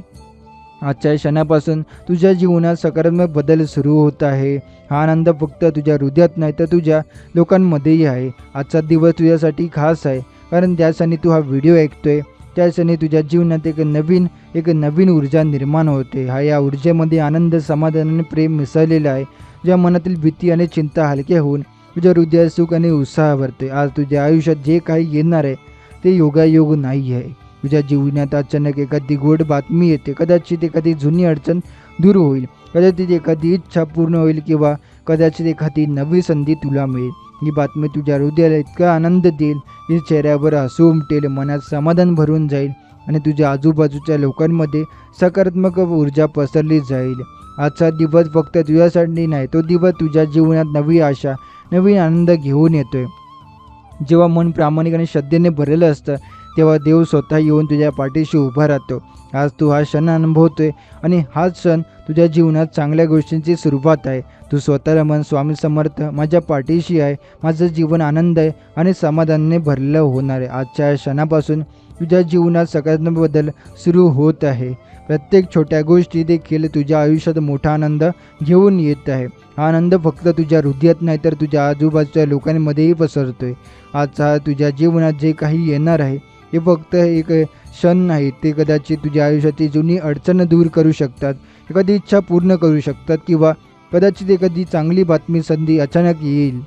आजच्या क्षणापासून तुझ्या जीवनात सकारात्मक बदल सुरू होत आहे. हा आनंद फक्त तुझ्या हृदयात नाही तर तुझ्या लोकांमध्येही आहे. आजचा दिवस तुझ्यासाठी खास आहे, कारण त्या क्षणी तू हा व्हिडिओ ऐकतोय त्या क्षणी तुझ्या जीवनात एक नवीन ऊर्जा निर्माण होते. या ऊर्जेमध्ये आनंद, समाधान आणि प्रेम मिसळलेलं आहे. तुझ्या मनातील भीती आणि चिंता हलक्या होऊन तुझ्या हृदयात सुख आणि उत्साह भरते. आज तुझ्या आयुष्यात जे काही येणार आहे ते योगायोग नाही आहे. तुझ्या जीवनात अचानक एखादी गोड बातमी येते. कदाचित एखादी जुनी अडचण दूर होईल, कदाचित एखादी इच्छा पूर्ण होईल किंवा कदाचित एखादी नवी संधी तुला मिळेल. ही बातमी तुझ्या हृदयाला इतका आनंद देईल की चेहऱ्यावर हसू उमटेल, मनात समाधान भरून जाईल आणि तुझ्या आजूबाजूच्या लोकांमध्ये सकारात्मक ऊर्जा पसरली जाईल. आजचा दिवस फक्त तुझ्यासाठी नाही, तो दिवस तुझ्या जीवनात नवी आशा, नवीन आनंद घेऊन येतोय. जेव्हा मन प्रामाणिक आणि श्रद्धेने भरलेलं असतं तेव्हा देव स्वतः येऊन तुझ्या पाठीशी उभा राहतो. आज तू हा क्षण अनुभवतोय आणि हाच क्षण तुझ्या जीवनात चांगल्या गोष्टींची सुरुवात आहे. तू स्वतःला म्हण, स्वामी समर्थ माझ्या पाठीशी आहे, माझं जीवन आनंद आहे आणि समाधानाने भरलेलं होणार आहे. आजच्या क्षणापासून तुझ्या जीवनात सकारात्मक बदल सुरू होत आहे. प्रत्येक छोट्या गोष्टी देखील तुझ्या आयुष्यात मोठा आनंद घेऊन येत आहे. हा आनंद फक्त तुझ्या हृदयात नाही तर तुझ्या आजूबाजूच्या लोकांमध्येही पसरतोय. आजचा तुझ्या जीवनात जे काही येणार आहे हे फक्त एक क्षण नाही, ते कदाचित तुझ्या आयुष्याची जुनी अडचण दूर करू शकतात, एखादी इच्छा पूर्ण करू शकतात किंवा कदाचित एखादी चांगली बातमी संधी अचानक येईल.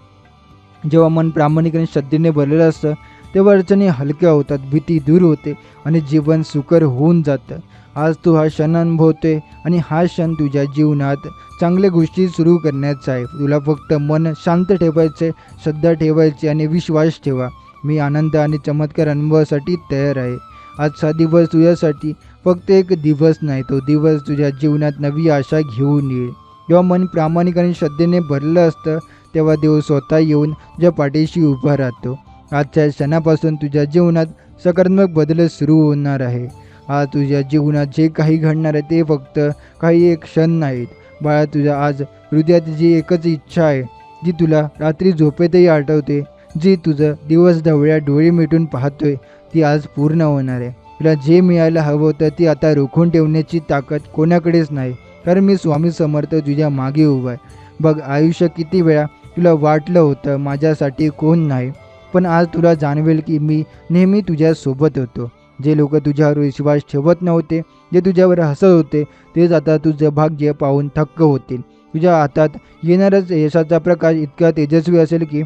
जेव्हा मन प्रामाणिक आणि श्रद्धेने भरलेलं असतं तेव्हा अडचणी हलक्या होतात, भीती दूर होते आणि जीवन सुकर होऊन जातं. आज तू हा क्षण अनुभवतोय आणि हा क्षण तुझ्या जीवनात चांगल्या गोष्टी सुरू करण्याचा आहे. तुला फक्त मन शांत ठेवायचे, श्रद्धा ठेवायची आणि विश्वास ठेवा. मी आनंद आणि चमत्कार अनुभवासाठी तयार आहे. आजचा दिवस तुझ्यासाठी फक्त एक दिवस नाही, तो दिवस तुझ्या जीवनात नवी आशा घेऊन येईल. जेव्हा मन प्रामाणिक आणि श्रद्धेने भरलं असतं तेव्हा देव स्वतः येऊन तुझ्या पाठीशी उभा राहतो. आजच्या क्षणापासून तुझ्या जीवनात सकारात्मक बदल सुरू होणार आहे. आज तुझ्या जीवनात जे काही घडणार आहे ते फक्त काही एक क्षण नाहीत. बाळा, तुझ्या आज हृदयात जी एकच इच्छा आहे, जी तुला रात्री झोपेतही आठवते, जी तुझं दिवस ढवळ्या डोळे मिटून पाहतोय, ती आज पूर्ण होणार आहे. तुला जे मिळायला हवं होतं ती आता रोखून ठेवण्याची ताकद कोणाकडेच नाही, कारण मी स्वामी समर्थ तुझ्या मागे उभा आहे. बघ, आयुष्य किती वेळा तुला वाटलं होतं माझ्यासाठी कोण नाही, पण आज तुला जाणवेल की मी नेहमी तुझ्यासोबत होतो. जे लोक तुझ्यावर विश्वास ठेवत नव्हते, जे तुझ्यावर हसत होते, तेच आता तुझं भाग्य पाहून थक्क होतील. तुझ्या हातात येणारच यशाचा प्रकाश इतका तेजस्वी असेल की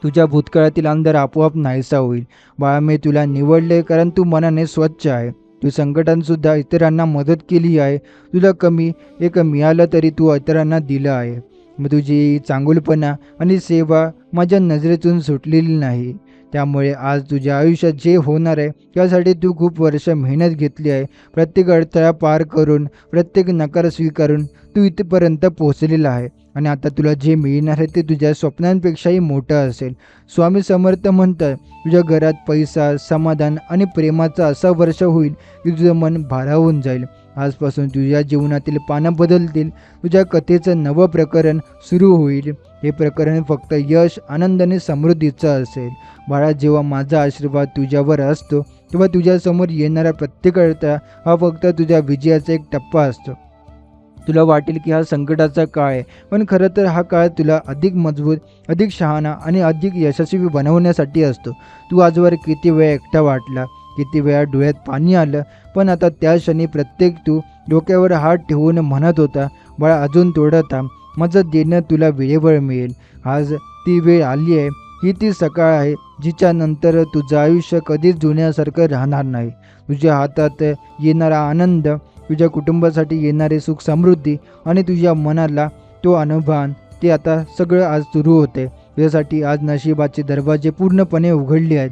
तुझ्या भूतकाळातील अंधार आपोआप नाहीसा होईल. बाळा, मी तुला निवडले कारण तू मनाने स्वच्छ आहे. तू संकटांसुद्धा इतरांना मदत केली आहे. तुला कमी एक मिळालं तरी तू इतरांना दिलं आहे. मग तुझी चांगुलपणा आणि सेवा माझ्या नजरेतून सुटलेली नाही. त्यामुळे आज तुझ्या आयुष्यात जे होणार आहे त्यासाठी तू खूप वर्ष मेहनत घेतली आहे. प्रत्येक अडथळा पार करून, प्रत्येक नकार स्वीकारून तू इथपर्यंत पोहोचलेला आहे आणि आता तुला जे मिळणार आहे ते तुझ्या स्वप्नांपेक्षाही मोठं असेल. स्वामी समर्थ म्हणतात, तुझ्या घरात पैसा, समाधान आणि प्रेमाचं असं वर्ष होईल की तुझं मन भारावून जाईल. आजपासून तुझ्या जीवनातील पानं बदलतील. तुझ्या कथेचं नवं प्रकरण सुरू होईल. हे प्रकरण फक्त यश, आनंद आणि समृद्धीचं असेल. बाळा, जेव्हा माझा आशीर्वाद तुझ्यावर असतो तेव्हा तुझ्यासमोर येणारा प्रत्येक अडथळा हा फक्त तुझ्या विजयाचा एक टप्पा असतो. तुला वाटेल की हा संकटाचा काळ आहे, पण खरं तर हा काळ तुला अधिक मजबूत, अधिक शहाणा आणि अधिक यशस्वी बनवण्यासाठी असतो. तू आजवर किती वेळा एकटा वाटला, किती वेळा डोळ्यात पाणी आलं, पण आता त्या क्षणी प्रत्येक तू डोक्यावर हात ठेवून म्हणत होता, बाळा अजून थोडं थांब, माझं देणं तुला वेळेवर मिळेल. आज ती वेळ आली आहे. ही ती सकाळ आहे जिच्या नंतर तुझं आयुष्य कधीच जुन्यासारखं राहणार नाही. तुझ्या हातात येणारा आनंद, तुझ्या कुटुंबासाठी येणारे सुख समृद्धी आणि तुझ्या मनाला तो अनुभव, ते आता सगळं आज सुरू होते. तुझ्यासाठी आज नशिबाचे दरवाजे पूर्णपणे उघडले आहेत.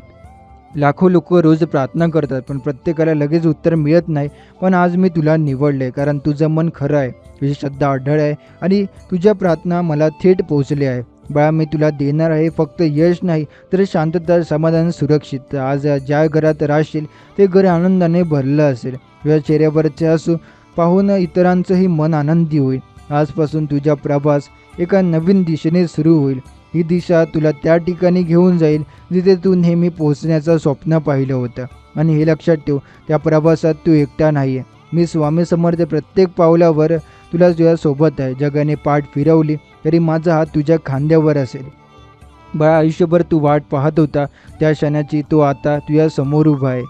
लाखो लोक रोज प्रार्थना करतात पण प्रत्येकाला लगेच उत्तर मिळत नाही. पण आज मी तुला निवडले कारण तुझं मन खरं आहे, तुझी श्रद्धा अढळ आहे आणि तुझ्या प्रार्थना मला थेट पोहोचले आहे. बाळा, मी तुला देणार आहे फक्त यश नाही तर शांतता, समाधान, सुरक्षित. आज ज्या घरात राहशील ते घर आनंदाने भरलं असेल. तुझ्या चेहऱ्यावरचे हसू पाहून इतरांचंही मन आनंदी होईल. आजपासून तुझा प्रवास एका नवीन दिशेने सुरू होईल. ही दिशा तुला त्या ठिकाणी घेऊन जाईल जिथे तू नेहमी पोहोचण्याचं स्वप्न पाहिलं होतं. आणि हे लक्षात ठेव, त्या प्रवासात तू एकटा नाही आहे. मी स्वामी समर्थ प्रत्येक पावलावर तुला तुझ्यासोबत आहे. जगाने पाठ फिरवली तरी माझा हात तुझ्या खांद्यावर असेल. बाळा, आयुष्यभर तू वाट पाहत होता त्या क्षणाची, तो आता तुझ्या समोर उभा आहे.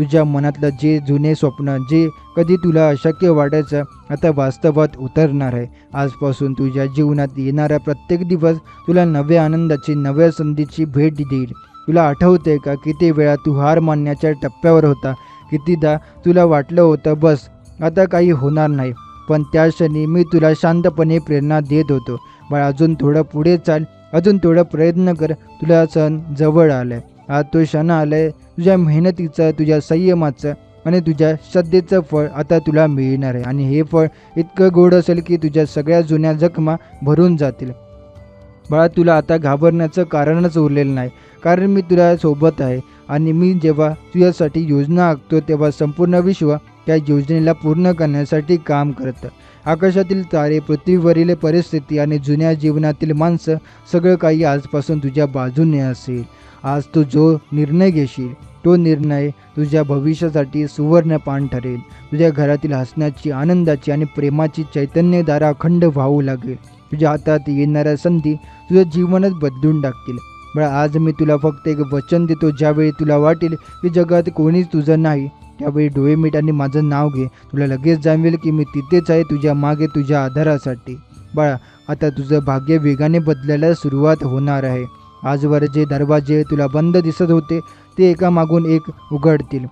तुझ्या मनातलं जे जुने स्वप्न, जे कधी तुला अशक्य वाटायचं, आता वास्तवात उतरणार आहे. आजपासून तुझ्या जीवनात येणारा प्रत्येक दिवस तुला नव्या आनंदाची, नव्या संधीची भेट देईल. तुला आठवतंय का किती वेळा तू हार मानण्याच्या टप्प्यावर होता? कितीदा तुला वाटलं होतं बस आता काही होणार नाही, पण त्या क्षणी मी तुला शांतपणे प्रेरणा देत होतो. बाळा, अजून थोडं पुढे चाल, अजून थोडा प्रयत्न कर, तुला सण जवळ आलाय. आज तो क्षण आलाय तुझ्या मेहनतीचं, तुझ्या संयमाचं आणि तुझ्या श्रद्धेचं फळ आता तुला मिळणार आहे. आणि हे फळ इतकं गोड असेल की तुझ्या सगळ्या जुन्या जखमा भरून जातील. बाळा, तुला आता घाबरण्याचं कारणच उरलेलं नाही, कारण मी तुला सोबत आहे. आणि मी जेव्हा तुझ्यासाठी योजना आखतो तेव्हा संपूर्ण विश्व त्या योजनेला पूर्ण करण्यासाठी काम करतं. आकाशातील तारे, पृथ्वीवरील परिस्थिती आणि जुन्या जीवनातील माणसं, सगळं काही आजपासून तुझ्या बाजूने असेल. आज तू जो निर्णय घेशील तो निर्णय तुझ्या भविष्यासाठी सुवर्णपान ठरेल. तुझ्या घरातील हसण्याची, आनंदाची आणि प्रेमाची चैतन्यधारा अखंड वाहू लागेल. तुझ्या हातात येणाऱ्या संधी तुझं जीवनच बदलून टाकतील. बरं, आज मी तुला फक्त एक वचन देतो, ज्यावेळी तुला वाटेल की जगात कोणीच तुझं नाही, त्यावेळी डोळे मिट आणि माझं नाव घे. तुला लगेच जाणवेल की मी तिथेच आहे, तुझ्या मागे, तुझ्या आधारासाठी. बाळा, आता तुझं भाग्य वेगाने बदलायला सुरुवात होणार आहे. आजवर जे दरवाजे तुला बंद दिसत होते ते एकामागून एक उघडतील.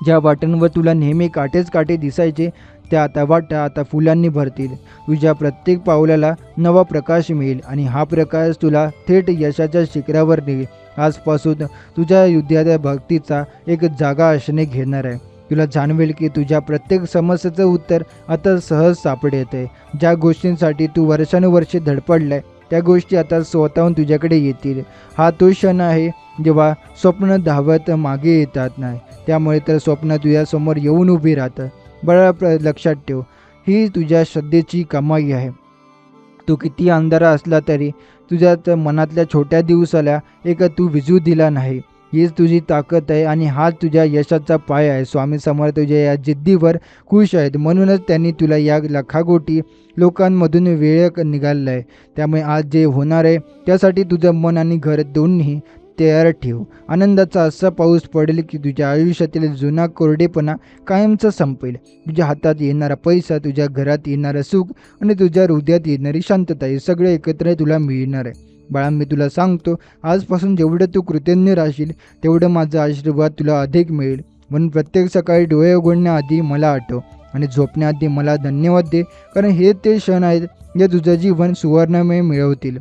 ज्या वाटांवर तुला नेहमी काटेच काटे दिसायचे त्या आता वाटा आता फुलांनी भरतील. तुझ्या प्रत्येक पावलाला नवा प्रकाश मिळेल आणि हा प्रकाश तुला थेट यशाच्या शिखरावर नेईल. आजपासून तुझ्या हृदयात भक्तीचा एक जागा असणे घेणार आहे. तुला जाणवेल की तुझ्या प्रत्येक समस्येचं उत्तर आता सहज सापडते. ज्या गोष्टींसाठी तू वर्षानुवर्षे धडपडलाय त्या गोष्टी आता स्वतःहून तुझ्याकडे येतील. हा तो क्षण आहे जेव्हा स्वप्न धावत मागे येतात नाही, त्यामुळे तर स्वप्न तुझ्यासमोर येऊन उभी राहतं. बरं, लक्षात ठेव, ही तुझ्या श्रद्धेची कमाई आहे. तू किती अंधारा असला तरी तुझ्या मनातल्या छोट्या दिवसाला एक तू विझू दिला नाही. हीच तुझी ताकद आहे आणि हाच तुझ्या यशाचा पाय आहे. स्वामी समर्थ तुझ्या या जिद्दीवर खुश आहेत, म्हणूनच त्यांनी तुला या लाखाकोटी लोकांमधून वेळ निघाला आहे. त्यामुळे आज जे होणार आहे त्यासाठी तुझं मन आणि घर दोन्ही तयार ठेव. आनंदाचा असा पाऊस पडेल की तुझ्या आयुष्यातील जुना कोरडेपणा कायमचा संपेल. तुझ्या हातात येणारा पैसा, तुझ्या घरात येणारं सुख आणि तुझ्या हृदयात येणारी शांतता, हे सगळे एकत्र तुला मिळणार आहे. बाळा, मी तुला सांगतो, आजपासून जेवढं तू कृतज्ञ राहशील तेवढं माझा आशीर्वाद तुला अधिक मिळेल. म्हणून प्रत्येक सकाळी डोळे उघडण्याआधी मला आठव आणि झोपण्याआधी मला धन्यवाद दे, कारण हे ते क्षण आहेत जे तुझं जीवन सुवर्णमय मिळवतील.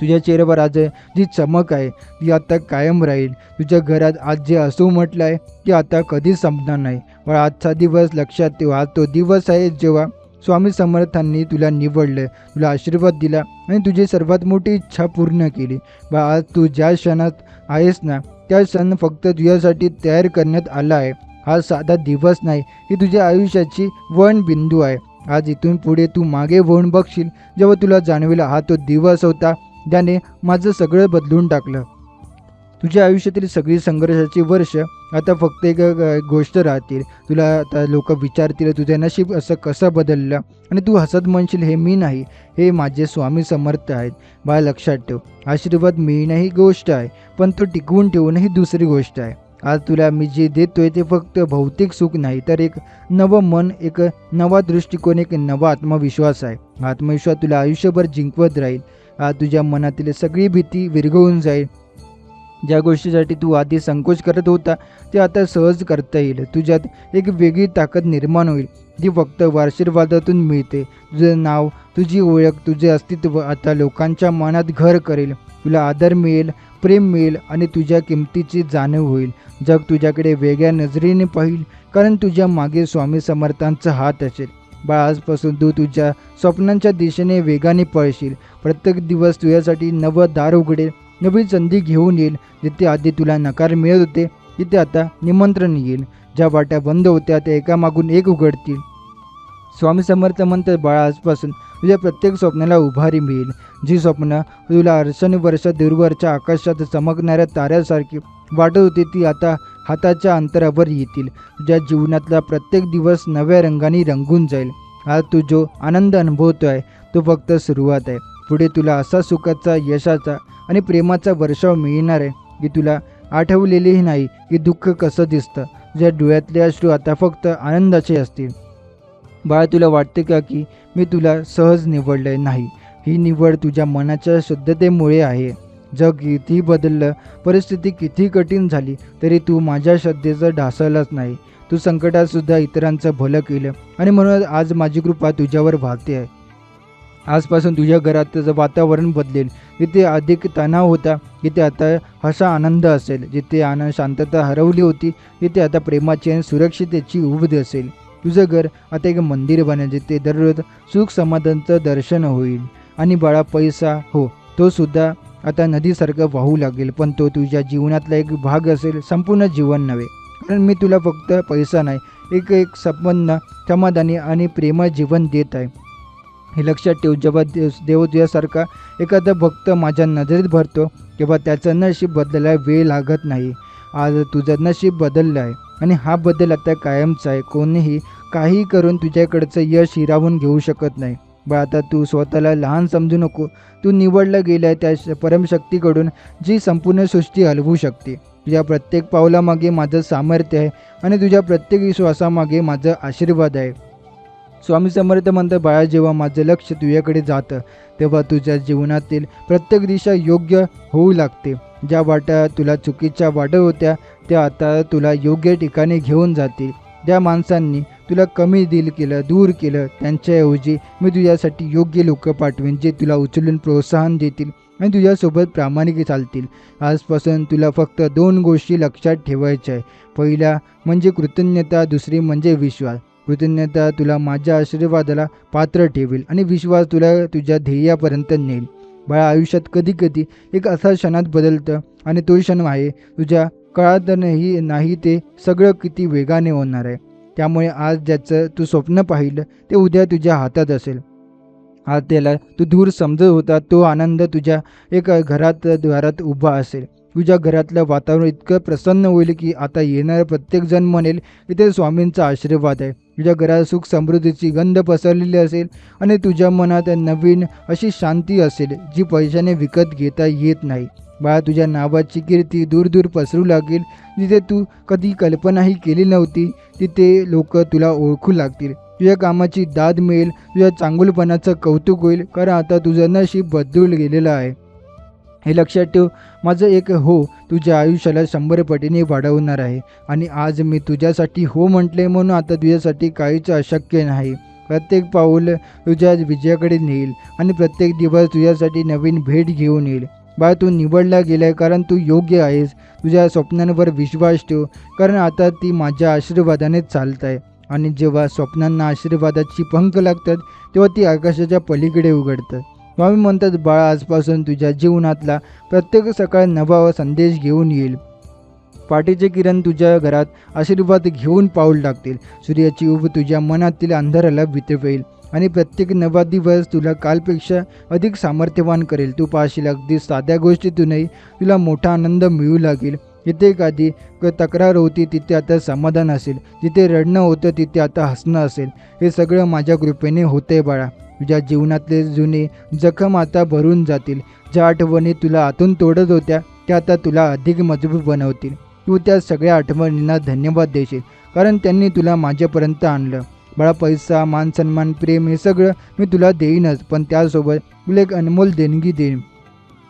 तुझ्या चेहऱ्यावर आज जी चमक आहे ती आता कायम राहील. तुझ्या घरात आज जे असू म्हटलं आहे ते आता कधीच संपणार नाही. पण आजचा दिवस लक्षात ठेव, आज तो दिवस आहे जेव्हा स्वामी समर्थांनी तुला निवडलं, तुला आशीर्वाद दिला आणि तुझी सर्वात मोठी इच्छा पूर्ण केली. बा, आज तू ज्या क्षणात आहेस ना त्या क्षण फक्त तुझ्यासाठी तयार करण्यात आला आहे. हा साधा दिवस नाही, ही तुझ्या आयुष्याची वळण बिंदू आहे. आज इथून पुढे तू मागे वळून बघशील जेव्हा तुला जाणवेल हा तो दिवस होता ज्याने माझं सगळं बदलून टाकलं. तुझ्या आयुष्यातील सगळी संघर्षाची वर्ष आता फक्त एक गोष्ट राहतील. तुला आता लोक विचारतील तुझं नशीब असं कसं बदललं, आणि तू हसत म्हणशील हे मी नाही, हे माझे स्वामी समर्थ आहेत. बाळा, लक्षात ठेव, आशीर्वाद मिळणं ही गोष्ट आहे, पण तो टिकवून ठेवणं ही दुसरी गोष्ट आहे. आज तुला मी जे देतोय ते फक्त भौतिक सुख नाही, तर एक नवं मन, एक नवा दृष्टिकोन, एक नवा आत्मविश्वास आहे. आत्मविश्वास तुला आयुष्यभर जिंकवत राहील. आज तुझ्या मनातील सगळी भीती विरघळून जाईल. ज्या गोष्टीसाठी तू आधी संकोच करत होता ते आता सहज करता येईल. तुझ्यात एक वेगळी ताकद निर्माण होईल जी फक्त आशीर्वादातून मिळते. तुझं नाव, तुझी ओळख, तुझे अस्तित्व आता लोकांच्या मनात घर करेल. तुला आदर मिळेल, प्रेम मिळेल आणि तुझ्या किमतीची जाणीव होईल. जग तुझ्याकडे वेगळ्या नजरेने पाहिल, कारण तुझ्या मागे स्वामी समर्थांचा हात असेल. बाळा, आजपासून तू तुझ्या स्वप्नांच्या दिशेने वेगाने पळशील. प्रत्येक दिवस तुझ्यासाठी नवं दार उघडेल, नवी संधी घेऊन येईल. जिथे आधी तुला नकार मिळत होते तिथे आता निमंत्रण येईल. ज्या वाट्या बंद होत्या त्या एकामागून एक उघडतील. स्वामी समर्थ म्हणतात, बाळा, आजपासून तुझ्या प्रत्येक स्वप्नाला उभारी मिळेल. जी स्वप्न तुला वर्ष दूरवरच्या आकाशात चमकणाऱ्या ताऱ्यासारखी वाटत होती ती आता हाताच्या अंतरावर येतील. तुझ्या जीवनातला प्रत्येक दिवस नव्या रंगाने रंगून जाईल. आज तू जो आनंद अनुभवतोय तो फक्त सुरुवात आहे. पुढे तुला असा सुखाचा, यशाचा आणि प्रेमाचा वर्षाव मिळणार आहे की तुला आठवलेलेही नाही की दुःख कसं दिसतं. तुझ्या डोळ्यातले अश्रू आता फक्त आनंदाचे असतील. बाळा, तुला वाटते का की मी तुला सहज निवडलंय? नाही, ही निवड तुझ्या मनाच्या शुद्धतेमुळे आहे. जग कितीही बदललं, परिस्थिती किती कठीण झाली, तरी तू माझ्या श्रद्धेचं ढासळलाच नाही. तू संकटात सुद्धा इतरांचं भलं केलं आणि म्हणून आज माझी कृपा तुझ्यावर वाहते आहे. आजपासून तुझ्या घराचं वातावरण बदलेल. जिथे अधिक तणाव होता तिथे आता हसा आनंद असेल. जिथे शांतता हरवली होती तिथे आता प्रेमाची आणि सुरक्षिततेची उब असेल. तुझं घर आता एक मंदिर बनेल जिथे दररोज सुख समाधानाचं दर्शन होईल. आणि बाळा, पैसा हो, तो सुद्धा आता नदीसारखं वाहू लागेल, पण तो तुझ्या जीवनातला एक भाग असेल, संपूर्ण जीवन नव्हे. कारण मी तुला फक्त पैसा नाही, एक संपन्न, समाधानी आणि प्रेमळ जीवन देत आहे. हे लक्षात ठेव. जेव्हा देव तुझ्यासारखा एखादा भक्त माझ्या नजरेत भरतो तेव्हा त्याचं नशीब बदलायला वेळ लागत नाही. आज तुझं नशीब बदललं आहे आणि हा बदल आता कायमचा आहे. कोणीही काही करून तुझ्याकडचं यश हिरावून घेऊ शकत नाही. बा, आता तू स्वतःला लहान समजू नको. तू निवडला गेलाय त्या परमशक्तीकडून जी संपूर्ण सृष्टी हलवू शकते. तुझ्या प्रत्येक पावलामागे माझं सामर्थ्य आहे आणि तुझ्या प्रत्येक श्वासामागे माझं आशीर्वाद आहे. स्वामी समर्थ म्हणतात, बाळा, जेव्हा माझं लक्ष तुझ्याकडे जातं तेव्हा तुझ्या जीवनातील प्रत्येक दिशा योग्य होऊ लागते. ज्या वाटा तुला चुकीच्या वाटत होत्या त्या आता तुला योग्य ठिकाणी घेऊन जातील. ज्या माणसांनी तुला कमी केलं, दूर केलं, त्यांच्याऐवजी मी तुझ्यासाठी योग्य लोक पाठवेन जे तुला उचलून प्रोत्साहन देतील आणि तुझ्यासोबत प्रामाणिक चालतील. आजपासून तुला फक्त 2 गोष्टी लक्षात ठेवायच्या आहे. पहिला म्हणजे कृतज्ञता, दुसरी म्हणजे विश्वास. कृतज्ञता तुला माझ्या आशीर्वादाला पात्र ठेवेल आणि विश्वास तुला तुझ्या ध्येयापर्यंत नेईल. बाळा, आयुष्यात कधी कधी एक असा क्षणात बदलतं आणि तो क्षण आहे तुझ्या काळात नाही ते सगळं किती वेगाने होणार आहे. त्यामुळे आज ज्याचं तू स्वप्न पाहिलं ते उद्या तुझ्या हातात असेल. आज त्याला तू दूर समजत होता तो आनंद तुझ्या एका दारात उभा असेल. तुझ्या घरातलं वातावरण इतकं प्रसन्न होईल की आता येणारा प्रत्येक जण म्हणेल इथे स्वामींचा आशीर्वाद आहे. तुझ्या घरात सुख समृद्धीची गंध पसरलेली असेल आणि तुझ्या मनात नवीन अशी शांती असेल जी पैशाने विकत घेता येत नाही. बाळा, तुझ्या नावाची कीर्ती दूर दूर पसरू लागेल. जिथे तू कधी कल्पनाही केली नव्हती तिथे लोक तुला ओळखू लागतील. तुझ्या कामाची दाद मिळेल. तुझ्या चांगुलपणाचं कौतुक होईल, कारण आता तुझं नशीब बदलून गेलेलं आहे. हे लक्षात ठेव. माझं एक हो तुझ्या आयुष्याला 100 पटीने वाढवणार आहे. आणि आज मी तुझ्यासाठी हो म्हटले म्हणून आता तुझ्यासाठी काहीच अशक्य नाही. प्रत्येक पाऊल तुझ्या विजयाकडे नेईल आणि प्रत्येक दिवस तुझ्यासाठी नवीन भेट घेऊन येईल. बाळा, तू निवडला गेलाय कारण तू योग्य आहेस. तुझ्या स्वप्नांवर विश्वास ठेव, कारण आता ती माझ्या आशीर्वादाने चालत आहे. आणि जेव्हा स्वप्नांना आशीर्वादाची पंख लागतात तेव्हा ती आकाशाच्या पलीकडे उघडतात. स्वामी म्हणतात, बाळा, आजपासून तुझ्या जीवनातला प्रत्येक सकाळ नवा संदेश घेऊन येईल. पाठीचे किरण तुझ्या घरात आशीर्वाद घेऊन पाऊल टाकतील. सूर्याची उब तुझ्या मनातील अंधाराला वितळवेल आणि प्रत्येक नवा दिवस तुला कालपेक्षा अधिक सामर्थ्यवान करेल. तू पाहशील अगदी साध्या गोष्टीतूनही तुला मोठा आनंद मिळू लागेल. जिथे एखादी तक्रार होती तिथे आता समाधान असेल. जिथे रडणं होतं तिथे आता हसणं असेल. हे सगळं माझ्या कृपेने होते बाळा. तुझ्या जीवनातले जुने जखम आता भरून जातील. ज्या आठवणी तुला आतून तोडत होत्या त्या आता तुला अधिक मजबूत बनवतील. तू त्या सगळ्या आठवणींना धन्यवाद देशील, कारण त्यांनी तुला माझ्यापर्यंत आणलं. बाळा, पैसा, मान सन्मान, प्रेम हे सगळं मी तुला देईनच, पण त्यासोबत तुला एक अनमोल देणगी देईन.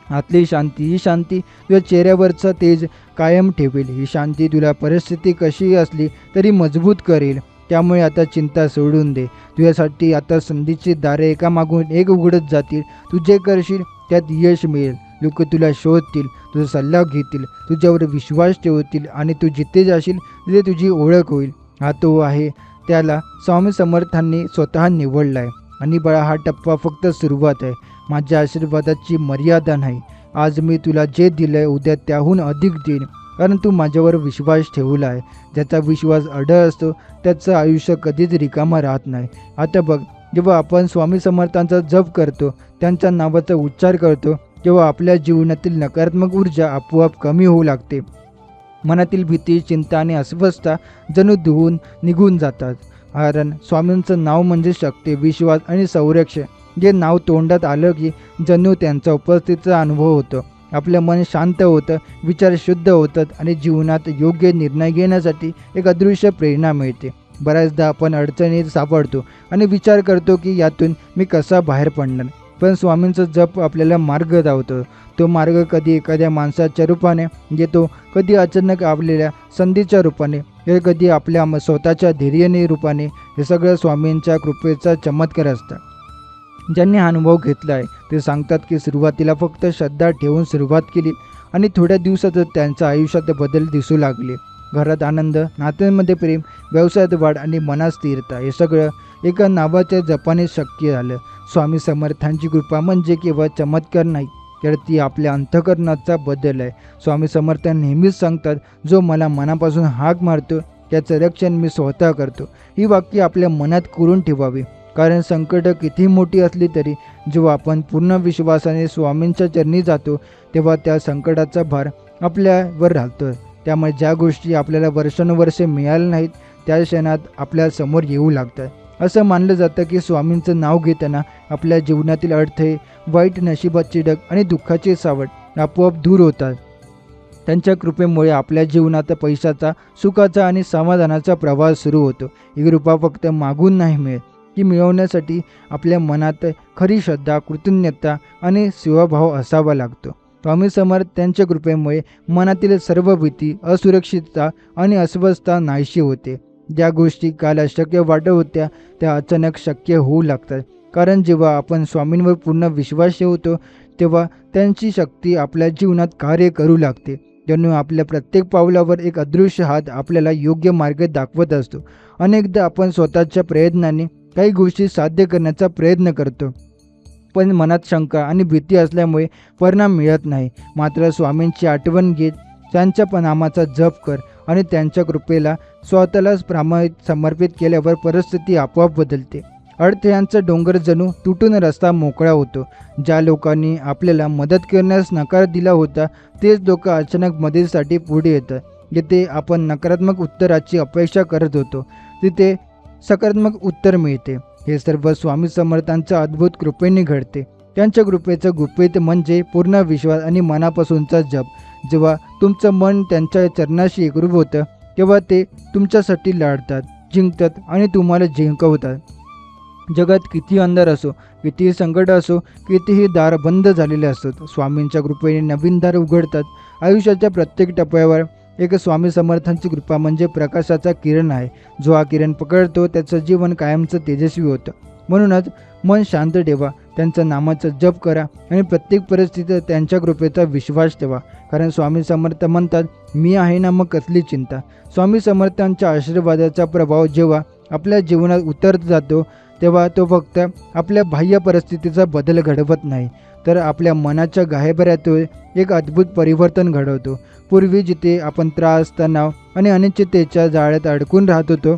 आतली शांती. ही शांती तुझ्या चेहऱ्यावरचा तेज कायम ठेवेल. ही शांती तुला परिस्थिती कशी असली तरी मजबूत करेल. त्यामुळे आता चिंता सोडून दे. तुझ्यासाठी आता संधीची दारे एकामागून एक उघडत जातील. तू जे करशील त्यात यश मिळेल. लोक तुला शोधतील, तुझा सल्ला घेतील, तुझ्यावर विश्वास ठेवतील आणि तू जिथे जाशील तिथे तुझी ओळख होईल. हा तो आहे त्याला स्वामी समर्थांनी स्वतः निवडला आहे. आणि बाळा, हा टप्पा फक्त सुरुवात आहे. माझ्या आशीर्वादाची मर्यादा नाही. आज मी तुला जे दिलंय उद्या त्याहून अधिक देईन, कारण तू माझ्यावर विश्वास ठेवला आहे. ज्याचा विश्वास अढळ असतो त्याचं आयुष्य कधीच रिकामा राहत नाही. आता बघ, जेव्हा आपण स्वामी समर्थांचा जप करतो, त्यांच्या नावाचा उच्चार करतो, तेव्हा आपल्या जीवनातील नकारात्मक ऊर्जा आपोआप कमी होऊ लागते. मनातील भीती, चिंता आणि अस्वस्थता जणू निघून जातात. कारण स्वामींचं नाव म्हणजे शक्ती, विश्वास आणि संरक्षण. जे नाव तोंडात आलं की जणू त्यांचा उपस्थितीचा अनुभव होतो. आपलं मन शांत होतं, विचार शुद्ध होतात आणि जीवनात योग्य निर्णय घेण्यासाठी एक अदृश्य प्रेरणा मिळते. बऱ्याचदा आपण अडचणीत सापडतो आणि विचार करतो की यातून मी कसा बाहेर पडणार. पण स्वामींचा जप आपल्याला मार्ग दाखवतो. तो मार्ग कधी एखाद्या माणसाच्या रूपाने येतो, कधी अचानक आपलेल्या संधीच्या रूपाने, कधी आपल्या स्वतःच्या धैर्याने रूपाने. हे सगळं स्वामींच्या कृपेचा चमत्कार असतं. ज्यांनी हा अनुभव घेतला आहे ते सांगतात की सुरुवातीला फक्त श्रद्धा ठेवून सुरुवात केली आणि थोड्या दिवसातच त्यांच्या आयुष्यात बदल दिसू लागले. घरात आनंद, नात्यांमध्ये प्रेम, व्यवसायात वाढ आणि मनात स्थिरता, हे सगळं एका नावाच्या जपाने शक्य झालं. स्वामी समर्थांची कृपा म्हणजे केवळ चमत्कार नाही, तर ती आपल्या अंतःकरणाचा बदल आहे. स्वामी समर्थ नेहमीच सांगतात, जो मला मनापासून हाक मारतो त्याचं रक्षण मी स्वतः करतो. ही वाक्य आपल्या मनात कोरून ठेवावी, कारण संकट किती मोठी असली तरी जेव्हा आपण पूर्ण विश्वासाने स्वामींच्या चरणी जातो तेव्हा त्या संकटाचा भार आपल्यावर राहतो. त्यामुळे ज्या गोष्टी आपल्याला वर्षानुवर्षे मिळाल्या नाहीत त्या क्षणात आपल्या समोर येऊ लागतात. असं मानलं जातं की स्वामींचं नाव घेताना आपल्या जीवनातील अडथळे, वाईट नशिबाची डग आणि दुःखाचे सावट आपोआप दूर होतात. त्यांच्या कृपेमुळे आपल्या जीवनात पैशाचा, सुखाचा आणि समाधानाचा प्रवास सुरू होतो. ही कृपा फक्त मागून नाही मिळत, ती मिळवण्यासाठी आपल्या मनात खरी श्रद्धा, कृतज्ञता आणि सेवाभाव असावा लागतो. स्वामी समर्थ त्यांच्या कृपेमुळे मनातील सर्व भीती, असुरक्षितता आणि अस्वस्थता नाहीशी होते. ज्या गोष्टी काल अशक्य वाटत होत्या त्या अचानक शक्य होऊ लागतात. कारण जेव्हा आपण स्वामींवर पूर्ण विश्वास ठेवतो तेव्हा त्यांची शक्ती आपल्या जीवनात कार्य करू लागते. जणू आपल्या प्रत्येक पावलावर एक अदृश्य हात आपल्याला योग्य मार्ग दाखवत असतो. अनेकदा आपण स्वतःच्या प्रयत्नाने काही गोष्टी साध्य करण्याचा प्रयत्न करतो, पण मनात शंका आणि भीती असल्यामुळे परिणाम मिळत नाही. मात्र स्वामींची आठवण घेत त्यांच्या नामाचा जप कर आणि त्यांच्या कृपेला स्वतःलाच समर्पित केल्यावर परिस्थिती आपोआप बदलते. अडथळ्यांचा डोंगर जणू तुटून रस्ता मोकळा होतो. ज्या लोकांनी आपल्याला मदत करण्यास नकार दिला होता तेच लोक अचानक मदतीसाठी पुढे येतात. जिथे आपण नकारात्मक उत्तराची अपेक्षा करत होतो तिथे सकारात्मक उत्तर मिळते. हे सर्व स्वामी समर्थांच्या अद्भुत कृपेने घडते. त्यांच्या कृपेचं गुपित म्हणजे पूर्ण विश्वास आणि मनापासूनचा जप. जेव्हा तुमचं मन त्यांच्या चरणाशी एकरूप होतं तेव्हा ते तुमच्यासाठी लढतात, जिंकतात आणि तुम्हाला जिंकवतात. जगात किती अंधार असो, कितीही संकट असो, कितीही दार बंद झालेले असतात, स्वामींच्या कृपेने नवीन दार उघडतात. आयुष्याच्या प्रत्येक टप्प्यावर एक स्वामी समर्थांची कृपा म्हणजे प्रकाशाचा किरण आहे. जो हा किरण पकडतो त्याचं जीवन कायमचं तेजस्वी होतं. म्हणूनच मन शांत ठेवा, त्यांच्या नामाचा जप करा आणि प्रत्येक परिस्थितीत त्यांच्या कृपेचा विश्वास ठेवा. कारण स्वामी समर्थ म्हणतात, मी आहे ना, मग कसली चिंता. स्वामी समर्थांच्या आशीर्वादाचा प्रभाव जेव्हा आपल्या जीवनात उतरत जातो तेव्हा तो फक्त आपल्या बाह्य परिस्थितीचा बदल घडवत नाही, तर आपल्या मनाच्या गाहेभऱ्यातून एक अद्भुत परिवर्तन घडवतो. पूर्वी जिथे आपण त्रास, तणाव आणि अनिश्चिततेच्या जाळ्यात अडकून राहत होतो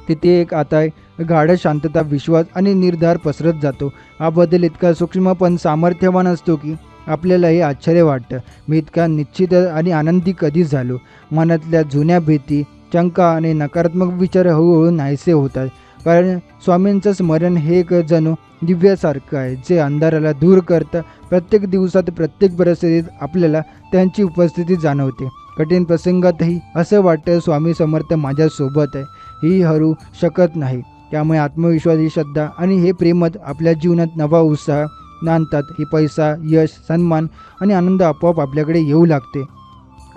तिथे एक आता गाढ शांतता, विश्वास आणि निर्धार पसरत जातो. हा बदल इतका सूक्ष्म पण सामर्थ्यवान असतो की आपल्यालाही आश्चर्य वाटतं, मी इतका निश्चित आणि आनंदी कधी झालो. मनातल्या जुन्या भीती, शंका आणि नकारात्मक विचार हळूहळू नाहीसे होतात. कारण स्वामींचं स्मरण हे एक जणू दिव्यासारखं आहे जे अंधाराला दूर करतं. प्रत्येक दिवसात, प्रत्येक परिस्थितीत आपल्याला त्यांची उपस्थिती जाणवते. कठीण प्रसंगातही असं वाटतं स्वामी समर्थ माझ्यासोबत आहे, ही हरू शकत नाही. त्यामुळे आत्मविश्वास, ही श्रद्धा आणि हे प्रेमच आपल्या जीवनात नवा उत्साह आणतात. ही पैसा, यश, सन्मान आणि आनंद आपोआप आपल्याकडे येऊ लागते.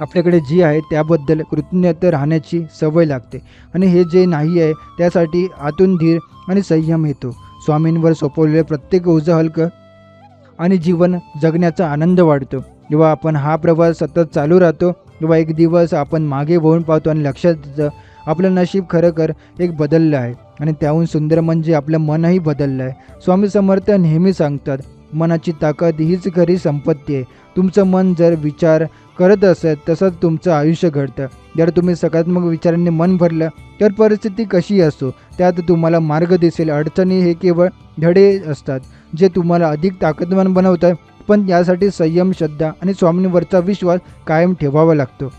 आपल्याकडे जी आहे त्याबद्दल कृतज्ञता राहण्याची सवय लागते आणि हे जे नाही आहे त्यासाठी आतून धीर आणि संयम येतो. स्वामींवर सोपवलेलं प्रत्येक ओझं हलकं आणि जीवन जगण्याचा आनंद वाढतो. जेव्हा आपण हा प्रवास सतत चालू राहतो तेव्हा एक दिवस आपण मागे वळून पाहतो आणि लक्षात येतं आपलं नशीब खरंखर एक बदललं आहे आणि त्याहून सुंदर म्हणजे आपलं मनही बदललं आहे. स्वामी समर्थ नेहमी सांगतात, मनाची ताकद हीच खरी संपत्ती आहे. तुमचं मन जर विचार करत असेल तसंच तुमचं आयुष्य घडतं. जर तुम्ही सकारात्मक विचारांनी मन भरलं तर परिस्थिती कशी असो त्यात तुम्हाला मार्ग दिसेल. अडचणी हे केवळ धडे असतात जे तुम्हाला अधिक ताकदवान बनवतात, पण यासाठी संयम, श्रद्धा आणि स्वामींवरचा विश्वास कायम ठेवावा लागतो.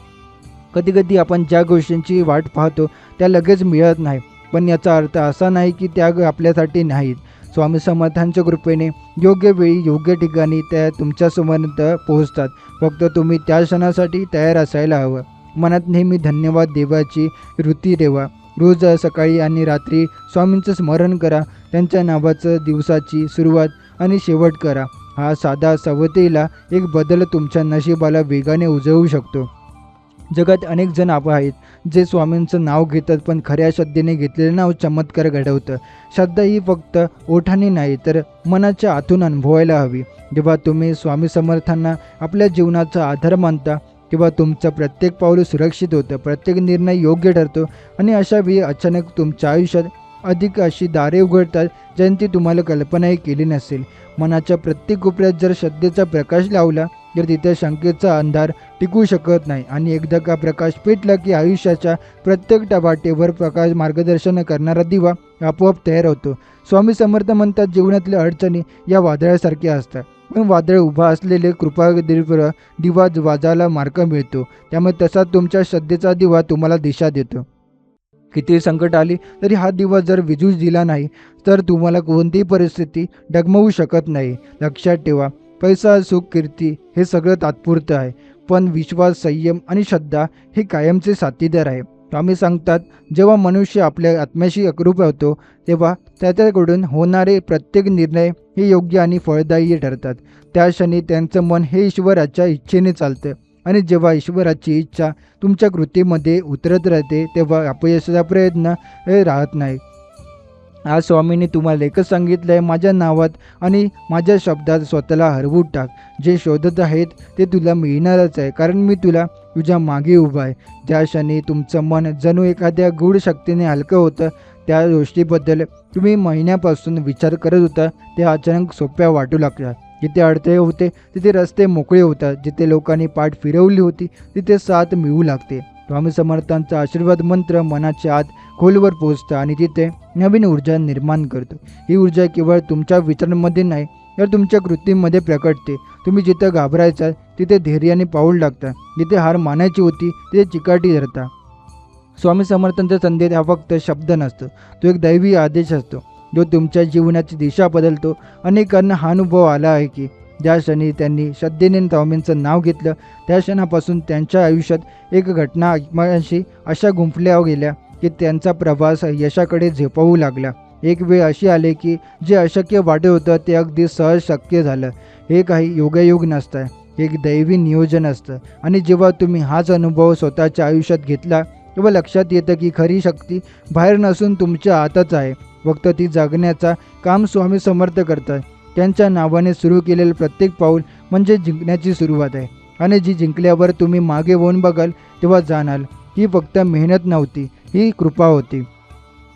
कधीकधी आपण ज्या गोष्टींची वाट पाहतो त्या लगेच मिळत नाही, पण याचा अर्थ असा नाही की त्या आपल्यासाठी नाहीत. स्वामी समर्थांच्या कृपेने योग्य वेळी योग्य ठिकाणी त्या तुमच्यासमोर पोहोचतात. फक्त तुम्ही त्या क्षणासाठी तयार असायला हवं. मनात नेहमी धन्यवाद देवाची वृत्ती ठेवा. रोज सकाळी आणि रात्री स्वामींचं स्मरण करा. त्यांच्या नावाचं दिवसाची सुरुवात आणि शेवट करा. हा साधा सवयीला एक बदल तुमच्या नशिबाला वेगाने उजळवू शकतो. जगात अनेक जण आहेत जे स्वामींचं नाव घेतात, पण खऱ्या श्रद्धेने घेतलेलं नाव चमत्कार घडवतं. श्रद्धा ही फक्त ओठाने नाही तर मनाच्या आतून अनुभवायला हवी. जेव्हा तुम्ही स्वामी समर्थांना आपल्या जीवनाचा आधार मानता तेव्हा तुमचं प्रत्येक पाऊल सुरक्षित होतं, प्रत्येक निर्णय योग्य ठरतो आणि अशा वेळी अचानक तुमच्या आयुष्यात अधिक अशी दारे उघडतात ज्यांची तुम्हाला कल्पनाही केली नसेल. मनाच्या प्रत्येक कोपऱ्यात जर श्रद्धेचा प्रकाश लावला तर तिथे शंकेचा अंधार टिकू शकत नाही आणि एकदा का प्रकाश पेटला की आयुष्याच्या प्रत्येक वाटेवर प्रकाश मार्गदर्शन करणारा दिवा आपोआप तयार होतो. स्वामी समर्थ म्हणतात, जीवनातल्या अडचणी या वादळासारख्या असतात, पण वादळ उभा असलेले कृपा दिवा वाजायला मार्ग मिळतो. त्यामुळे तसा तुमच्या श्रद्धेचा दिवा तुम्हाला दिशा देतो. किती संकट आली तरी हा दिवा जर विझूच दिला नाही तर तुम्हाला कोणतीही परिस्थिती डगमवू शकत नाही. लक्षात ठेवा, पैसा, सुख, कीर्ती हे सगळं तात्पुरतं आहे, पण विश्वास, संयम आणि श्रद्धा हे कायमचे साथीदार आहे. स्वामी सांगतात, जेव्हा मनुष्य आपल्या आत्म्याशी एकरूप होतो तेव्हा त्याच्याकडून होणारे प्रत्येक निर्णय हे योग्य आणि फळदायी ठरतात. त्या क्षणी त्यांचं मन हे ईश्वराच्या इच्छेने चालतं आणि जेव्हा ईश्वराची इच्छा तुमच्या कृतीमध्ये उतरत राहते तेव्हा अपयशाचा प्रयत्न राहत नाही. आज स्वामींनी तुम्हाला एकच सांगितलं आहे, माझ्या नावात आणि माझ्या शब्दात स्वतःला हरवून टाक. जे शोधत आहेत ते तुला मिळणारच आहे, कारण मी तुझ्या मागे उभा आहे. ज्या क्षणी तुमचं मन जणू एखाद्या गूढ शक्तीने हलकं होतं, त्या गोष्टीबद्दल तुम्ही महिन्यापासून विचार करत होता ते अचानक सोप्या वाटू लागतात. जिथे अडथळे होते तिथे रस्ते मोकळे होतात. जिथे लोकांनी पाठ फिरवली होती तिथे साथ मिळू लागते. स्वामी समर्थांचा आशीर्वाद मंत्र मनाच्या आत खोलवर पोहोचतं आणि तिथे नवीन ऊर्जा निर्माण करतो. ही ऊर्जा केवळ तुमच्या विचारांमध्ये नाही तर तुमच्या कृतीमध्ये प्रकटते. तुम्ही जिथं घाबरायचा तिथे धैर्याने पाऊल टाकता, जिथे हार मानायची होती तिथे चिकाटी धरता. स्वामी समर्थांचा संदेश हा फक्त शब्द नसतो, तो एक दैवी आदेश असतो जो तुमच्या जीवनाची दिशा बदलतो. अनेकांना हा अनुभव आला आहे की ज्या क्षणी त्यांनी श्रद्धेने स्वामींचं नाव घेतलं त्या क्षणापासून त्यांच्या आयुष्यात एक घटना आत्म्याशी अशा गुंफल्या गेल्या की त्यांचा प्रवास यशाकडे झेपावू लागला. एक वेळ अशी आली की जे अशक्य वाटत होतं ते अगदी सहज शक्य झालं. हे काही योगायोग नसतं, हे एक दैवी नियोजन असतं. आणि जेव्हा तुम्ही हाच अनुभव स्वतःच्या आयुष्यात घेतला तेव्हा लक्षात येतं की खरी शक्ती बाहेर नसून तुमच्या आतच आहे. फक्त ती जागण्याचा काम स्वामी समर्थ करतात. त्यांच्या नावाने सुरू केलेलं प्रत्येक पाऊल म्हणजे जिंकण्याची सुरुवात आहे. आणि जी जिंकल्यावर तुम्ही मागे वळून बघाल तेव्हा जाणाल ही फक्त मेहनत नव्हती, ही कृपा होती.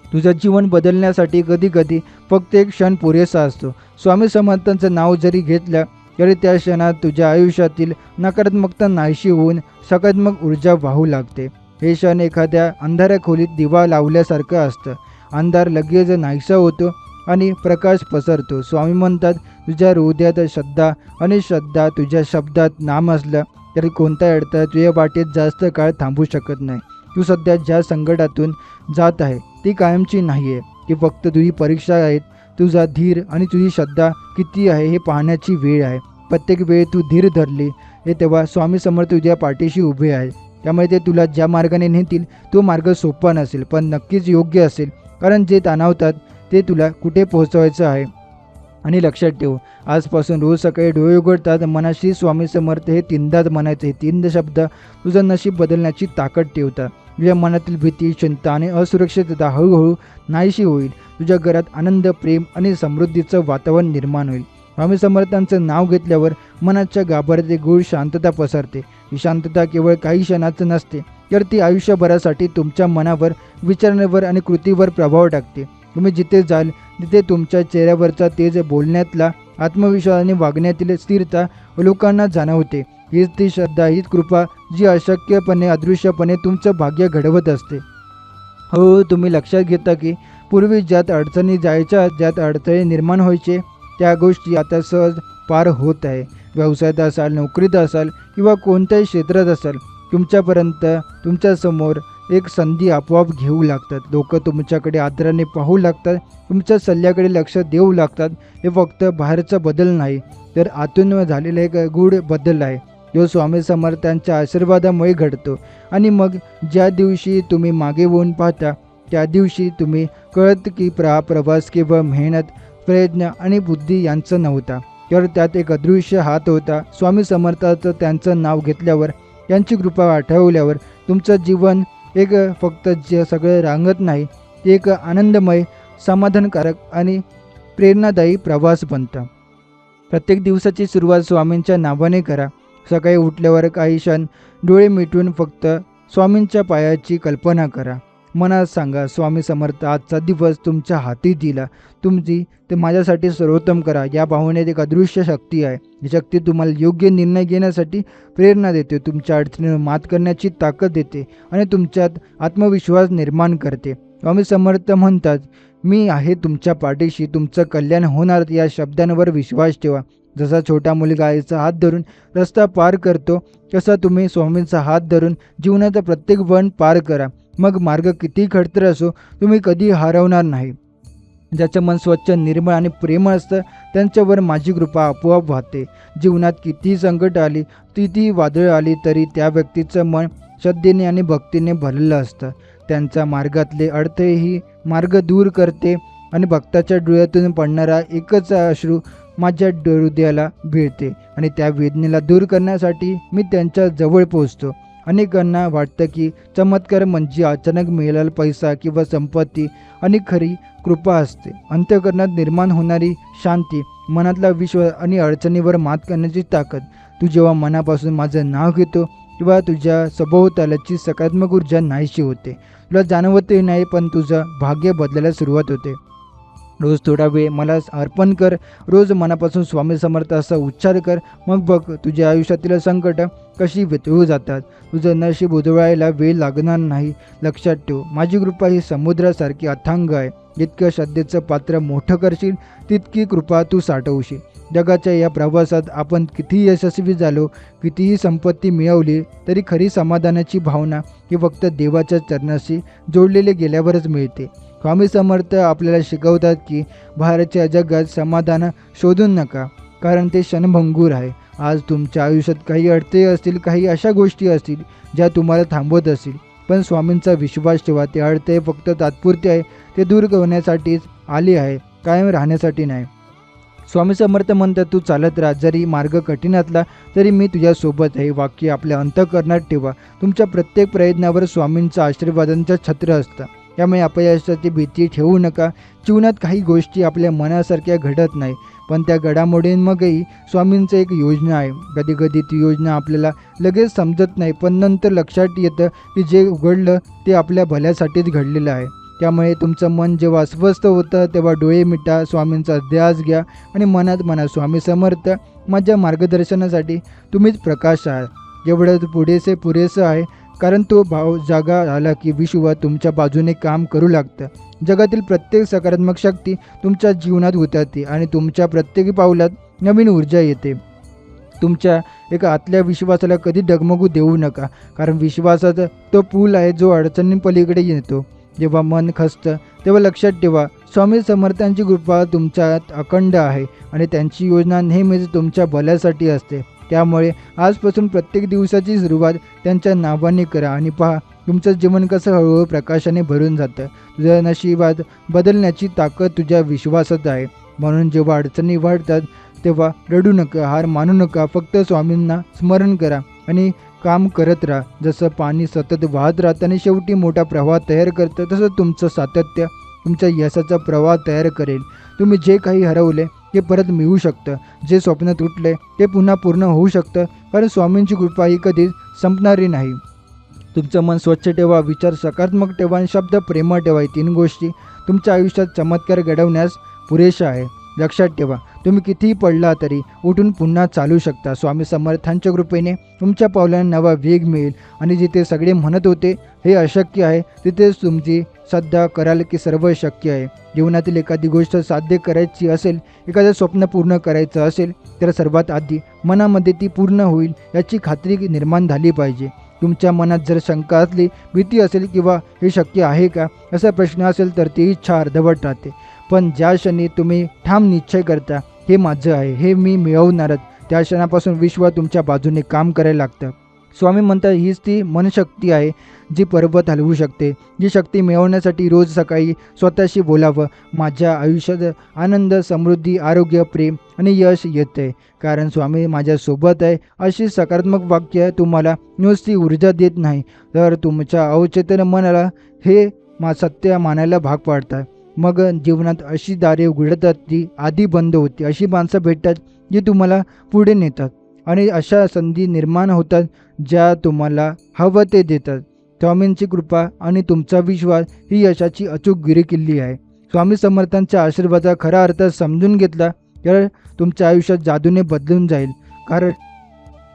तुझं जीवन बदलण्यासाठी कधी कधी फक्त एक क्षण पुरेसा असतो. स्वामी समर्थांचं नाव जरी घेतलं तरी त्या क्षणात तुझ्या आयुष्यातील नकारात्मकता नाहीशी होऊन सकारात्मक ऊर्जा वाहू लागते. हे क्षण एखाद्या अंधाऱ्या खोलीत दिवा लावल्यासारखं असतं. अंधार लगेच नाहीसा होतो आणि प्रकाश पसरतो. स्वामी म्हणतात, तुझ्या हृदयात श्रद्धा आणि श्रद्धा तुझ्या शब्दात नाम असलं तरी कोणता अडथळा तुझ्या वाटेत जास्त काळ थांबू शकत नाही. तू सध्या ज्या संकटातून जात आहे ती कायमची नाही आहे, ती फक्त तुझी परीक्षा आहे. तुझा धीर आणि तुझी श्रद्धा किती आहे हे पाहण्याची वेळ आहे. प्रत्येक वेळ तू धीर धरली हे तेव्हा स्वामी समर्थ तुझ्या पाठीशी उभे आहे. त्यामुळे ते तुला ज्या मार्गाने नेतील तो मार्ग सोपा नसेल पण नक्कीच योग्य असेल, कारण जे ताणवतात ते तुला कुठे पोहोचवायचं आहे. आणि लक्षात ठेव, आजपासून रोज सकाळी डोळे उघडतात मनाशी स्वामी समर्थ हे 3दाच म्हणायचे. हे 3 शब्द तुझं नशीब बदलण्याची ताकद ठेवतात. तुझ्या मनातील भीती, चिंता आणि असुरक्षितता हळूहळू नाहीशी होईल. तुझ्या घरात आनंद, प्रेम आणि समृद्धीचं वातावरण निर्माण होईल. स्वामी समर्थांचं नाव घेतल्यावर मनाच्या गाभाऱ्यात एक गूढ शांतता पसरते. ही शांतता केवळ काही क्षणाचं नसते तर ती आयुष्यभरासाठी तुमच्या मनावर, विचारांवर आणि कृतीवर प्रभाव टाकते. तुम्ही जिथे जाल तिथे तुमच्या चेहऱ्यावरचा तेज, बोलण्यातला आत्मविश्वास आणि वागण्यातील स्थिरता लोकांना जाणवते. हीच ती श्रद्धा, हीच कृपा जी अशक्यपणे, अदृश्यपणे तुमचं भाग्य घडवत असते. हो, तुम्ही लक्षात घेता की पूर्वी ज्यात अडचणी जायच्या, ज्यात अडथळे निर्माण व्हायचे त्या गोष्टी आता सहज पार होत आहे. व्यवसायात असाल, नोकरीत असाल किंवा कोणत्याही क्षेत्रात असाल, तुमच्यापर्यंत, तुमच्यासमोर एक संधी आपोआप घेऊ लागतात. लोक तुमच्याकडे आदराने पाहू लागतात, तुमच्या सल्ल्याकडे लक्ष देऊ लागतात. हे फक्त बाहेरचा बदल नाही, तर आतून झालेला एक गूढ बदल आहे, जो स्वामी समर्थांच्या आशीर्वादामुळे घडतो. आणि मग ज्या दिवशी तुम्ही मागे वळून पाहता, त्या दिवशी तुम्ही कळत की प्रवास केवळ मेहनत, प्रयत्न आणि बुद्धी यांचा नव्हता, तर त्यात एक अदृश्य हात होता. स्वामी समर्थाचं त्यांचं नाव घेतल्यावर, त्यांची कृपा आठवल्यावर तुमचं जीवन एक फक्त जे सगळं रांगत नाही, ते एक आनंदमय, समाधानकारक आणि प्रेरणादायी प्रवास बनतं. प्रत्येक दिवसाची सुरुवात स्वामींच्या नावाने करा. सकाळी उठल्यावर काही क्षण डोळे मिटून फक्त स्वामींच्या पायाची कल्पना करा. मनात सांगा, स्वामी समर्थ आजचा दिवस तुमच्या हाती दिला, तुम्ही ते माझ्यासाठी सर्वोत्तम करा. या भावनेत एक अदृश्य शक्ती आहे. ही शक्ती तुम्हाला योग्य निर्णय घेण्यासाठी प्रेरणा देते, तुमच्या अडचणीवर मात करण्याची ताकद देते आणि तुमच्यात आत्मविश्वास निर्माण करते. स्वामी समर्थ म्हणतात, मी आहे तुमच्या पाठीशी, तुमचं कल्याण होणार. या शब्दांवर विश्वास ठेवा. जसा छोटा मुलगा आईचा हात धरून रस्ता पार करतो, तसा तुम्ही स्वामींचा हात धरून जीवनाचा प्रत्येक वळण पार करा. मग मार्ग किती खडतर असो, तुम्ही कधी हरवणार नाही. ज्याचं मन स्वच्छ, निर्मळ आणि प्रेमळ असतं, त्यांच्यावर माझी कृपा आपोआप वाहते. जीवनात किती संकट आली, किती वादळ आली, तरी त्या व्यक्तीचं मन श्रद्धेने आणि भक्तीने भरलेलं असतं. त्यांच्या मार्गातले अडथळेही मार्ग दूर करते आणि भक्ताच्या डोळ्यातून पडणारा एकच अश्रू माझ्या हृदयाला भिडते आणि त्या वेदनेला दूर करण्यासाठी मी त्यांच्या जवळ पोहोचतो. अनेकांना वाटतं की चमत्कार म्हणजे अचानक मिळालेला पैसा किंवा संपत्ती, आणि खरी कृपा असते अंतःकरणात निर्माण होणारी शांती, मनातला विश्वास आणि अडचणीवर मात करण्याची ताकद. तू जेव्हा मनापासून माझं नाव घेतो, तेव्हा तुझ्या सभोवतालाची सकारात्मक ऊर्जा नाहीशी होते. तुला जाणवतही नाही, पण तुझं भाग्य बदलायला सुरुवात होते. रोज थोडा वेळ मला अर्पण कर. रोज मनापासून स्वामी समर्थ असा उच्चार कर. मग बघ तुझ्या आयुष्यातील संकट कशी वितळू जातात. तुझं नशीब उजळायला वेळ लागणार नाही. लक्षात ठेव, माझी कृपा ही समुद्रासारखी अथांग आहे. जितकं श्रद्धेचं पात्र मोठं करशील, तितकी कृपा तू साठवशील. जगाच्या या प्रवासात आपण कितीही यशस्वी झालो, कितीही संपत्ती मिळवली, तरी खरी समाधानाची भावना ही फक्त देवाच्या चरणाशी जोडलेले गेल्यावरच मिळते. स्वामी समर्थ आपल्याला शिकवतात की बाहेरच्या जगात समाधान शोधू नका, कारण ते क्षणभंगूर आहे. आज तुमच्या आयुष्यात काही अडथळे असतील, काही अशा गोष्टी असतील ज्या तुम्हाला थांबवत असतील, पण स्वामींचा विश्वास ठेवा. ते अडथळे फक्त तात्पुरते आहे. ते दूर करण्यासाठीच आले आहे, कायम राहण्यासाठी नाही. स्वामी समर्थ म्हणतात, तू चालत राहा, जरी मार्ग कठीण असला तरी मी तुझ्यासोबत आहे. वाक्य आपल्या अंतःकरणात ठेवा. तुमच्या प्रत्येक प्रयत्नावर स्वामींचं आशीर्वादांचं छत्र असतं. त्यामुळे अपयशाची भीती ठेवू नका. जीवनात काही गोष्टी आपल्या मनासारख्या घडत नाही, पण त्या घडामोडींमागेही स्वामींचं एक योजना आहे. कधी कधी ती योजना आपल्याला लगेच समजत नाही, पण नंतर लक्षात येतं की जे घडलं ते आपल्या भल्यासाठीच घडलेलं आहे. त्यामुळे तुमचं मन जेव्हा अस्वस्थ होतं, तेव्हा डोळे मिटा, स्वामींचा ध्यास घ्या आणि मनात म्हणा, स्वामी समर्थ माझ्या मार्गदर्शनासाठी तुम्हीच प्रकाश आहात. जेवढं पुरेसं आहे, कारण तो भाव जागा झाला की विश्व तुमच्या बाजूने काम करू लागतं. जगातील प्रत्येक सकारात्मक शक्ती तुमच्या जीवनात उतरते आणि तुमच्या प्रत्येक पावलात नवीन ऊर्जा येते. तुमच्या एका आतल्या विश्वासाला कधी डगमगू देऊ नका, कारण विश्वासाचा तो पूल आहे जो अडचणींपलीकडे येतो. जेव्हा मन खचतं, तेव्हा लक्षात ठेवा, स्वामी समर्थांची कृपा तुमच्यात अखंड आहे आणि त्यांची योजना नेहमीच तुमच्या भल्यासाठी असते. त्यामुळे आजपासून प्रत्येक दिवसाची सुरुवात त्यांच्या नावाने करा आणि पहा तुमचं जीवन कसं हळूहळू प्रकाशाने भरून जातं. तुझ्या नशिबात बदलण्याची ताकद तुझ्या विश्वासात आहे. म्हणून जेव्हा अडचणी वाढतात, तेव्हा रडू नका, हार मानू नका. फक्त स्वामींना स्मरण करा आणि काम करत राहा. जसं पाणी सतत वाहत राहतं आणि शेवटी मोठा प्रवाह तयार करतं, तसं तुमचं सातत्य तुमच्या यशाचा प्रवाह तयार करेल. तुम्ही जे काही हरवले ते परत मिळू शकतं. जे स्वप्न तुटले ते पुन्हा पूर्ण होऊ शकतं, कारण स्वामींची कृपा ही कधीच संपणारी नाही. तुमचं मन स्वच्छ ठेवा, विचार सकारात्मक ठेवा आणि शब्द प्रेमळ ठेवा. 3 गोष्टी तुमच्या आयुष्यात चमत्कार घडवण्यास पुरेशा आहे. लक्षात ठेवा, तुम्ही कितीही पडला तरी उठून पुन्हा चालू शकता. स्वामी समर्थांच्या कृपेने तुमच्या पावलांना नवा वेग मिळेल आणि जिथे सगळे म्हणत होते हे अशक्य आहे, तिथेच तुमची श्रद्धा कराल की सर्व शक्य आहे. जीवनातील एखादी गोष्ट साध्य करायची असेल, एखादं स्वप्न पूर्ण करायचं असेल, तर सर्वात आधी मनामध्ये ती पूर्ण होईल याची खात्री निर्माण झाली पाहिजे. तुमच्या मनात जर शंका असली, भीती असेल किंवा हे शक्य आहे का असा प्रश्न असेल तर ती इच्छा अर्धवट राहते. पण ज्या क्षणी तुम्ही ठाम निश्चय करता हे माझं आहे, हे मी मिळवणारच, त्या क्षणापासून विश्व तुमच्या बाजूने काम करायला लागतं. स्वामी म्हणतात हीच ती मनशक्ती आहे जी पर्वत हलवू शकते. जी शक्ती मिळवण्यासाठी रोज सकाळी स्वतःशी बोलावं, माझ्या आयुष्यात आनंद, समृद्धी, आरोग्य, प्रेम आणि यश येते कारण स्वामी माझ्यासोबत आहे. अशी सकारात्मक वाक्य तुम्हाला नुसती ऊर्जा देत नाही तर तुमच्या अवचेतन मनाला हे सत्य मानायला भाग पाडतात. मग जीवनात अशी दारे उघडतात जी आधी बंद होती. अशी माणसं भेटतात जी तुम्हाला पुढे नेतात आणि अशा संधी निर्माण होतात ज्या तुम्हाला हवं ते देतात. स्वामींची कृपा आणि तुमचा विश्वास ही यशाची अचूक गिरीकिल्ली आहे. स्वामी समर्थांच्या आशीर्वादाचा खरा अर्थ समजून घेतला तर तुमच्या आयुष्यात जादूने बदलून जाईल. कारण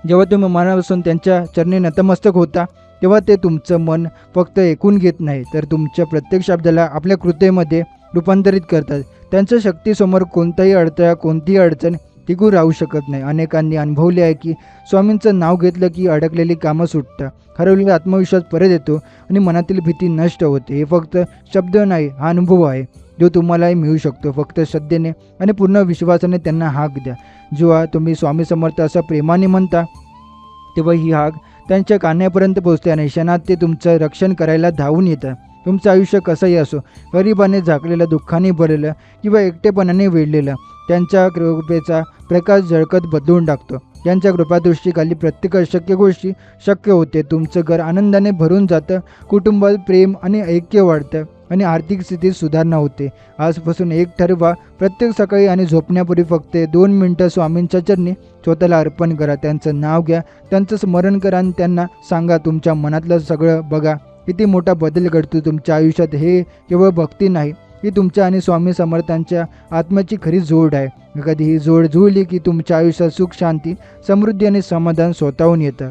जेव्हा तुम्ही मनापासून त्यांच्या चरणी नतमस्तक होता तेव्हा ते तुमचं मन फक्त ऐकून घेत नाही तर तुमच्या प्रत्येक शब्दाला आपल्या कृतीमध्ये रूपांतरित करतात. त्यांच्या शक्तीसमोर कोणताही अडथळा, कोणतीही अडचण टिकून राहू शकत नाही. अनेकांनी अनुभवले आहे की स्वामींचं नाव घेतलं की अडकलेली कामं सुटतात, हरवलेला आत्मविश्वास परत येतो आणि मनातील भीती नष्ट होते. हे फक्त शब्द नाही, हा अनुभव आहे जो तुम्हालाही मिळू शकतो. फक्त श्रद्धेने आणि पूर्ण विश्वासाने त्यांना हाक द्या. जेव्हा तुम्ही स्वामी समर्थ असं प्रेमाने म्हणता तेव्हा ही हाक त्यांच्या कानापर्यंत पोहोचते आणि क्षणात ते तुमचं रक्षण करायला धावून येतं. तुमचं आयुष्य कसंही असो, गरिबाने झाकलेलं, दुःखाने भरलेलं किंवा एकटेपणाने वेढलेलं, त्यांच्या कृपेचा प्रकाश झळकत बदलून टाकतो. त्यांच्या कृपादृष्टीखाली प्रत्येक अशक्य गोष्टी शक्य होते. तुमचं घर आनंदाने भरून जातं, कुटुंबात प्रेम आणि ऐक्य वाढतं आणि आर्थिक स्थितीत सुधारणा होते. आजपासून एक ठरवा, प्रत्येक सकाळी आणि झोपण्यापूर्वी फक्त 2 मिनिटं स्वामींच्या चरणी स्वतःला अर्पण करा. त्यांचं नाव घ्या, त्यांचं स्मरण करा आणि त्यांना सांगा तुमच्या मनातलं सगळं बघा किती मोठा बदल घडतो तुमच्या आयुष्यात. हे केवळ भक्ती नाही, ही तुमच्या आणि स्वामी समर्थांच्या आत्म्याची खरी जोड आहे. कधी ही जोड जुळली की तुमच्या आयुष्यात सुख, शांती, समृद्धी आणि समाधान स्वतःहून येतं.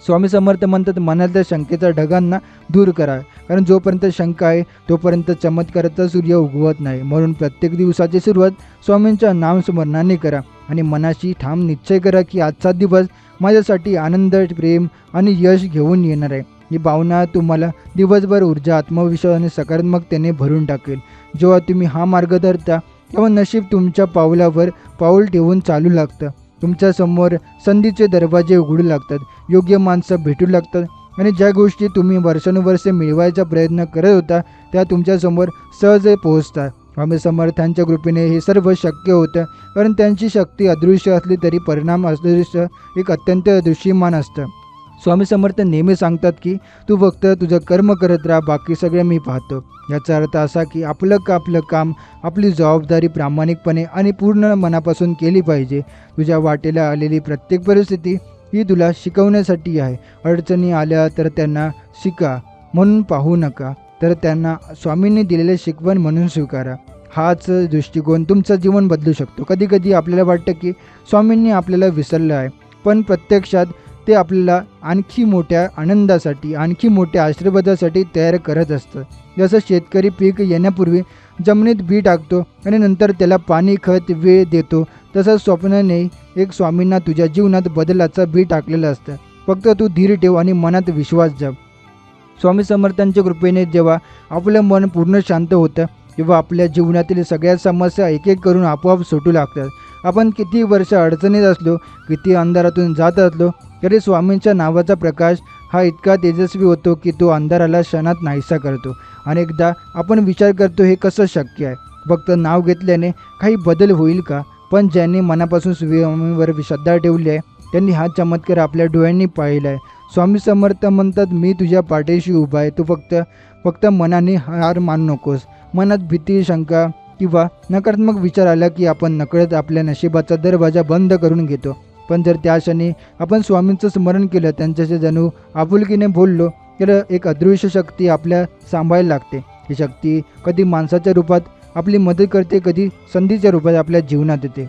स्वामी समर्थ म्हणतात मनातल्या शंकेच्या ढगांना दूर करा कारण जोपर्यंत शंका आहे तोपर्यंत चमत्काराचा सूर्य उगवत नाही. म्हणून प्रत्येक दिवसाची सुरुवात स्वामींच्या नामस्मरणाने करा आणि मनाशी ठाम निश्चय करा की आजचा दिवस माझ्यासाठी आनंद, प्रेम आणि यश घेऊन येणार आहे. ही भावना तुम्हाला दिवसभर ऊर्जा, आत्मविश्वास आणि सकारात्मकतेने भरून टाकेल. जेव्हा तुम्ही हा मार्ग धरता तेव्हा नशीब तुमच्या पावलावर पाऊल ठेवून चालू लागतं. तुमच्यासमोर संधीचे दरवाजे उघडू लागतात, योग्य माणसं भेटू लागतात आणि ज्या गोष्टी तुम्ही वर्षानुवर्षे मिळवायचा प्रयत्न करत होता त्या तुमच्यासमोर सहज पोहोचतात. स्वामी समर्थांच्या कृपेने हे सर्व शक्य होतं कारण त्यांची शक्ती अदृश्य असली तरी परिणाम अदृश्य एक अत्यंत दृश्यमान असतं. स्वामी समर्थ नेहमी सांगतात की तू फक्त तुझं कर्म करत राहा, बाकी सगळे मी पाहतो. याचा अर्थ असा की आपलं काम, आपली जबाबदारी प्रामाणिकपणे आणि पूर्ण मनापासून केली पाहिजे. तुझ्या वाटेला आलेली प्रत्येक परिस्थिती ही तुला शिकवण्यासाठी आहे. अडचणी आल्या तर त्यांना शिका म्हणून पाहू नका, तर त्यांना स्वामींनी दिलेले शिकवण म्हणून स्वीकारा. हाच दृष्टिकोन तुमचं जीवन बदलू शकतो. कधी कधी आपल्याला वाटतं की स्वामींनी आपल्याला विसरलं आहे, पण प्रत्यक्षात ते आपल्याला आणखी मोठ्या आनंदासाठी, आणखी मोठ्या आशीर्वादासाठी तयार करत असतं. जसं शेतकरी पीक येण्यापूर्वी जमिनीत बी टाकतो आणि नंतर त्याला पाणी, खत, वेळ देतो, तसंच स्वप्नाने एक स्वामींना तुझ्या जीवनात बदलाचं बी टाकलेलं असतं. फक्त तू धीर ठेव आणि मनात विश्वास जप. स्वामी समर्थांच्या कृपेने जेव्हा आपलं मन पूर्ण शांत होतं तेव्हा आपल्या जीवनातील सगळ्या समस्या एक एक करून आपोआप सुटू लागतात. आपण किती वर्ष अडचणीत असलो, किती अंधारातून जात असलो तरी स्वामींच्या नावाचा प्रकाश हा इतका तेजस्वी होतो की तो अंधाराला क्षणात नाहीसा करतो. अनेकदा आपण विचार करतो हे कसं शक्य आहे, फक्त नाव घेतल्याने काही बदल होईल का? पण ज्यांनी मनापासून स्वामींवर श्रद्धा ठेवली आहे त्यांनी हा चमत्कार आपल्या डोळ्यांनी पाहिला आहे. स्वामी समर्थ म्हणतात मी तुझ्या पाठीशी उभा आहे, तू फक्त मनाने हार मानू नकोस. मनात भीती, शंका किंवा नकारात्मक विचार आला की आपण नकळत आपल्या नशिबाचा दरवाजा बंद करून घेतो. पण जर त्या क्षणी आपण स्वामींचं स्मरण केलं, त्यांच्याशी जणू आपुलकीने बोललो तर एक अदृश्य शक्ती आपल्या सांभाळायला लागते. ही शक्ती कधी माणसाच्या रूपात आपली मदत करते, कधी संधीच्या रूपात आपल्या जीवनात येते,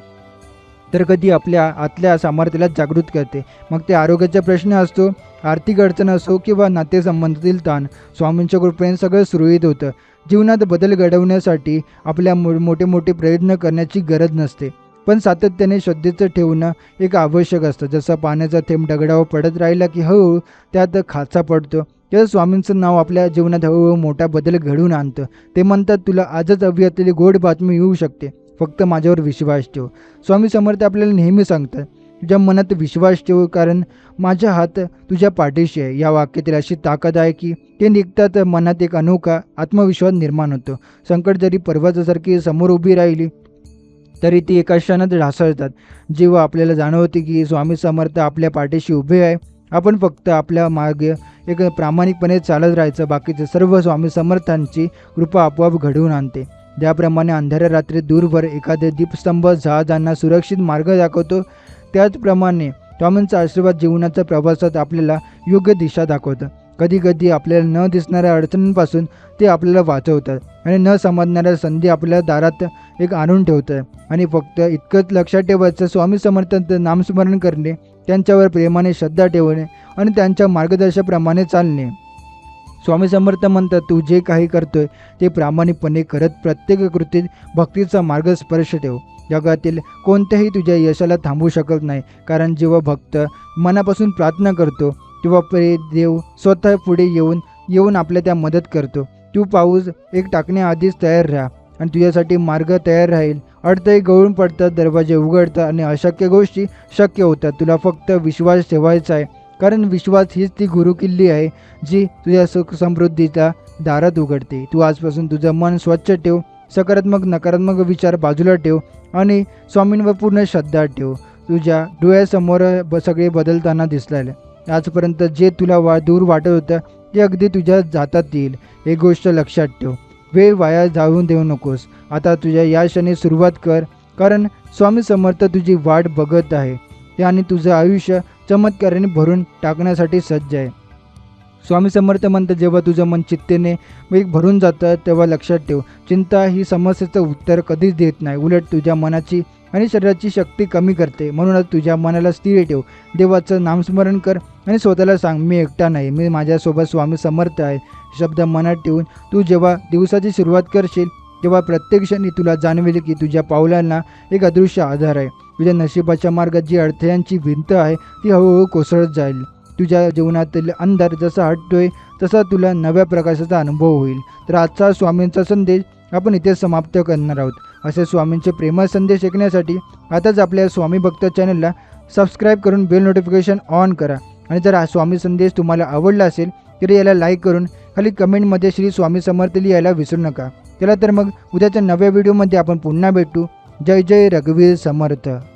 तर कधी आपल्या आतल्या सामर्थ्याला जागृत करते. मग ते आरोग्याचा प्रश्न असतो, आर्थिक अडचण असो किंवा नातेसंबंधातील ताण, स्वामींच्या कृपेने सगळं सुरळीत होतं. जीवनात बदल घडवण्यासाठी आपल्या मोठे मोठे प्रयत्न करण्याची गरज नसते. पण सातत्याने श्रद्धेचं ठेवणं एक आवश्यक असतं. जसं पाण्याचा थेंब दगडावर पडत राहिला की हळूहळू त्यात खाचा पडतो, तर स्वामींचं नाव आपल्या जीवनात हळूहळू मोठा बदल घडवून आणतं. ते म्हणतात, तुला आजच हवी असलेली गोड बातमी येऊ शकते, फक्त माझ्यावर विश्वास ठेव. स्वामी समर्थ आपल्याला नेहमी सांगतात, तुझ्या मनात विश्वास ठेव, कारण माझा हात तुझ्या पाठीशी आहे. या वाक्यातील अशी ताकद आहे की ते निघतात मनात एक अनोखा आत्मविश्वास निर्माण होतो. संकट जरी पर्वतासारखी समोर उभी राहिली तरी ती एका क्षणात ढासळतात. जेव्हा आपल्याला जाणवते की स्वामी समर्थ आपल्या पाठीशी उभे आहे, आपण फक्त आपल्या मागे एक प्रामाणिकपणे चालत राहायचं. बाकीचे सर्व स्वामी समर्थांची कृपा आपोआप घडवून आणते. ज्याप्रमाणे अंधाऱ्या रात्री दूरवर एखादे दीपस्तंभ जहाजांना सुरक्षित मार्ग दाखवतो, त्याचप्रमाणे स्वामींचा आशीर्वाद जीवनाच्या प्रवासात आपल्याला योग्य दिशा दाखवतं. कधीकधी आपल्याला न दिसणाऱ्या अडचणींपासून ते आपल्याला वाचवतात आणि न समजणाऱ्या संधी आपल्या दारात एक आणून ठेवतात. आणि फक्त इतकंच लक्षात ठेवायचं, स्वामी समर्थांचं नामस्मरण करणे, त्यांच्यावर प्रेमाने श्रद्धा ठेवणे आणि त्यांच्या मार्गदर्शनाप्रमाणे चालणे. स्वामी समर्थ म्हणतात, तू जे काही करतोय ते प्रामाणिकपणे करत प्रत्येक कृतीत भक्तीचा मार्ग स्पर्श ठेव. जगातील कोणत्याही तुझ्या यशाला थांबवू शकत नाही, कारण जेव्हा भक्त मनापासून प्रार्थना करतो तेव्हा देव स्वतः पुढे येऊन आपल्या त्या मदत करतो. तू पाऊस एक टाकण्याआधीच तयार राहा आणि तुझ्यासाठी मार्ग तयार राहील. अडथळे गळून पडतात, दरवाजे उघडतात आणि अशक्य गोष्टी शक्य होतात. तुला फक्त विश्वास ठेवायचा आहे, कारण विश्वास हीच ती गुरुकिल्ली आहे जी तुझ्या सुख समृद्धीच्या दारात उघडते. तू आजपासून तुझं मन स्वच्छ ठेव, सकारात्मक नकारात्मक विचार बाजूला ठेव आणि स्वामींवर पूर्ण श्रद्धा ठेव. तुझ्या डोळ्यासमोर सगळे बदलताना दिसलेले आजपर्यंत जे तुला दूर वाटत होतं ते अगदी तुझ्या जातात येईल. एक गोष्ट लक्षात ठेव, वेळ वाया जाऊन देऊ नकोस. आता तुझ्या या क्षणी सुरुवात कर, कारण स्वामी समर्थ तुझी वाट बघत आहे आणि तुझं आयुष्य चमत्काराने भरून टाकण्यासाठी सज्ज आहे. स्वामी समर्थ म्हणतात, जेव्हा तुझं मन चिंतेने भरून जातं तेव्हा लक्षात ठेव, चिंता ही समस्येचं उत्तर कधीच देत नाही, उलट तुझ्या मनाची आणि शरीराची शक्ती कमी करते. म्हणूनच तुझ्या मनाला स्थिर ठेव, देवाचं नामस्मरण कर आणि स्वतःला सांग, मी एकटा नाही, मी माझ्यासोबत स्वामी समर्थ आहे. शब्द मनात ठेवून तू जेव्हा दिवसाची सुरुवात करशील तेव्हा प्रत्येक क्षणी तुला जाणवेल की तुझ्या पावलांना एक अदृश्य आधार आहे. तुझ्या नशिबाच्या मार्गात जी अडथळ्यांची भिंत आहे ती हळूहळू कोसळत जाईल. तुझ्या जीवनातील अंधार जसा हटतोय तसा तुला नव्या प्रकाशाचा अनुभव होईल. तर आजचा स्वामींचा संदेश आपण इथे समाप्त करणार आहोत. असे स्वामींचे प्रेमळ संदेश ऐकण्यासाठी आताच आपल्या स्वामी भक्त चॅनलला सबस्क्राईब करून बेल नोटिफिकेशन ऑन करा. आणि जर हा स्वामी संदेश तुम्हाला आवडला असेल तर याला लाईक करून खाली कमेंटमध्ये श्री स्वामी समर्थ लिहायला विसरू नका. चला तर मग उद्याच्या नव्या व्हिडिओमध्ये आपण पुन्हा भेटू. जय जय रघुवीर समर्थ.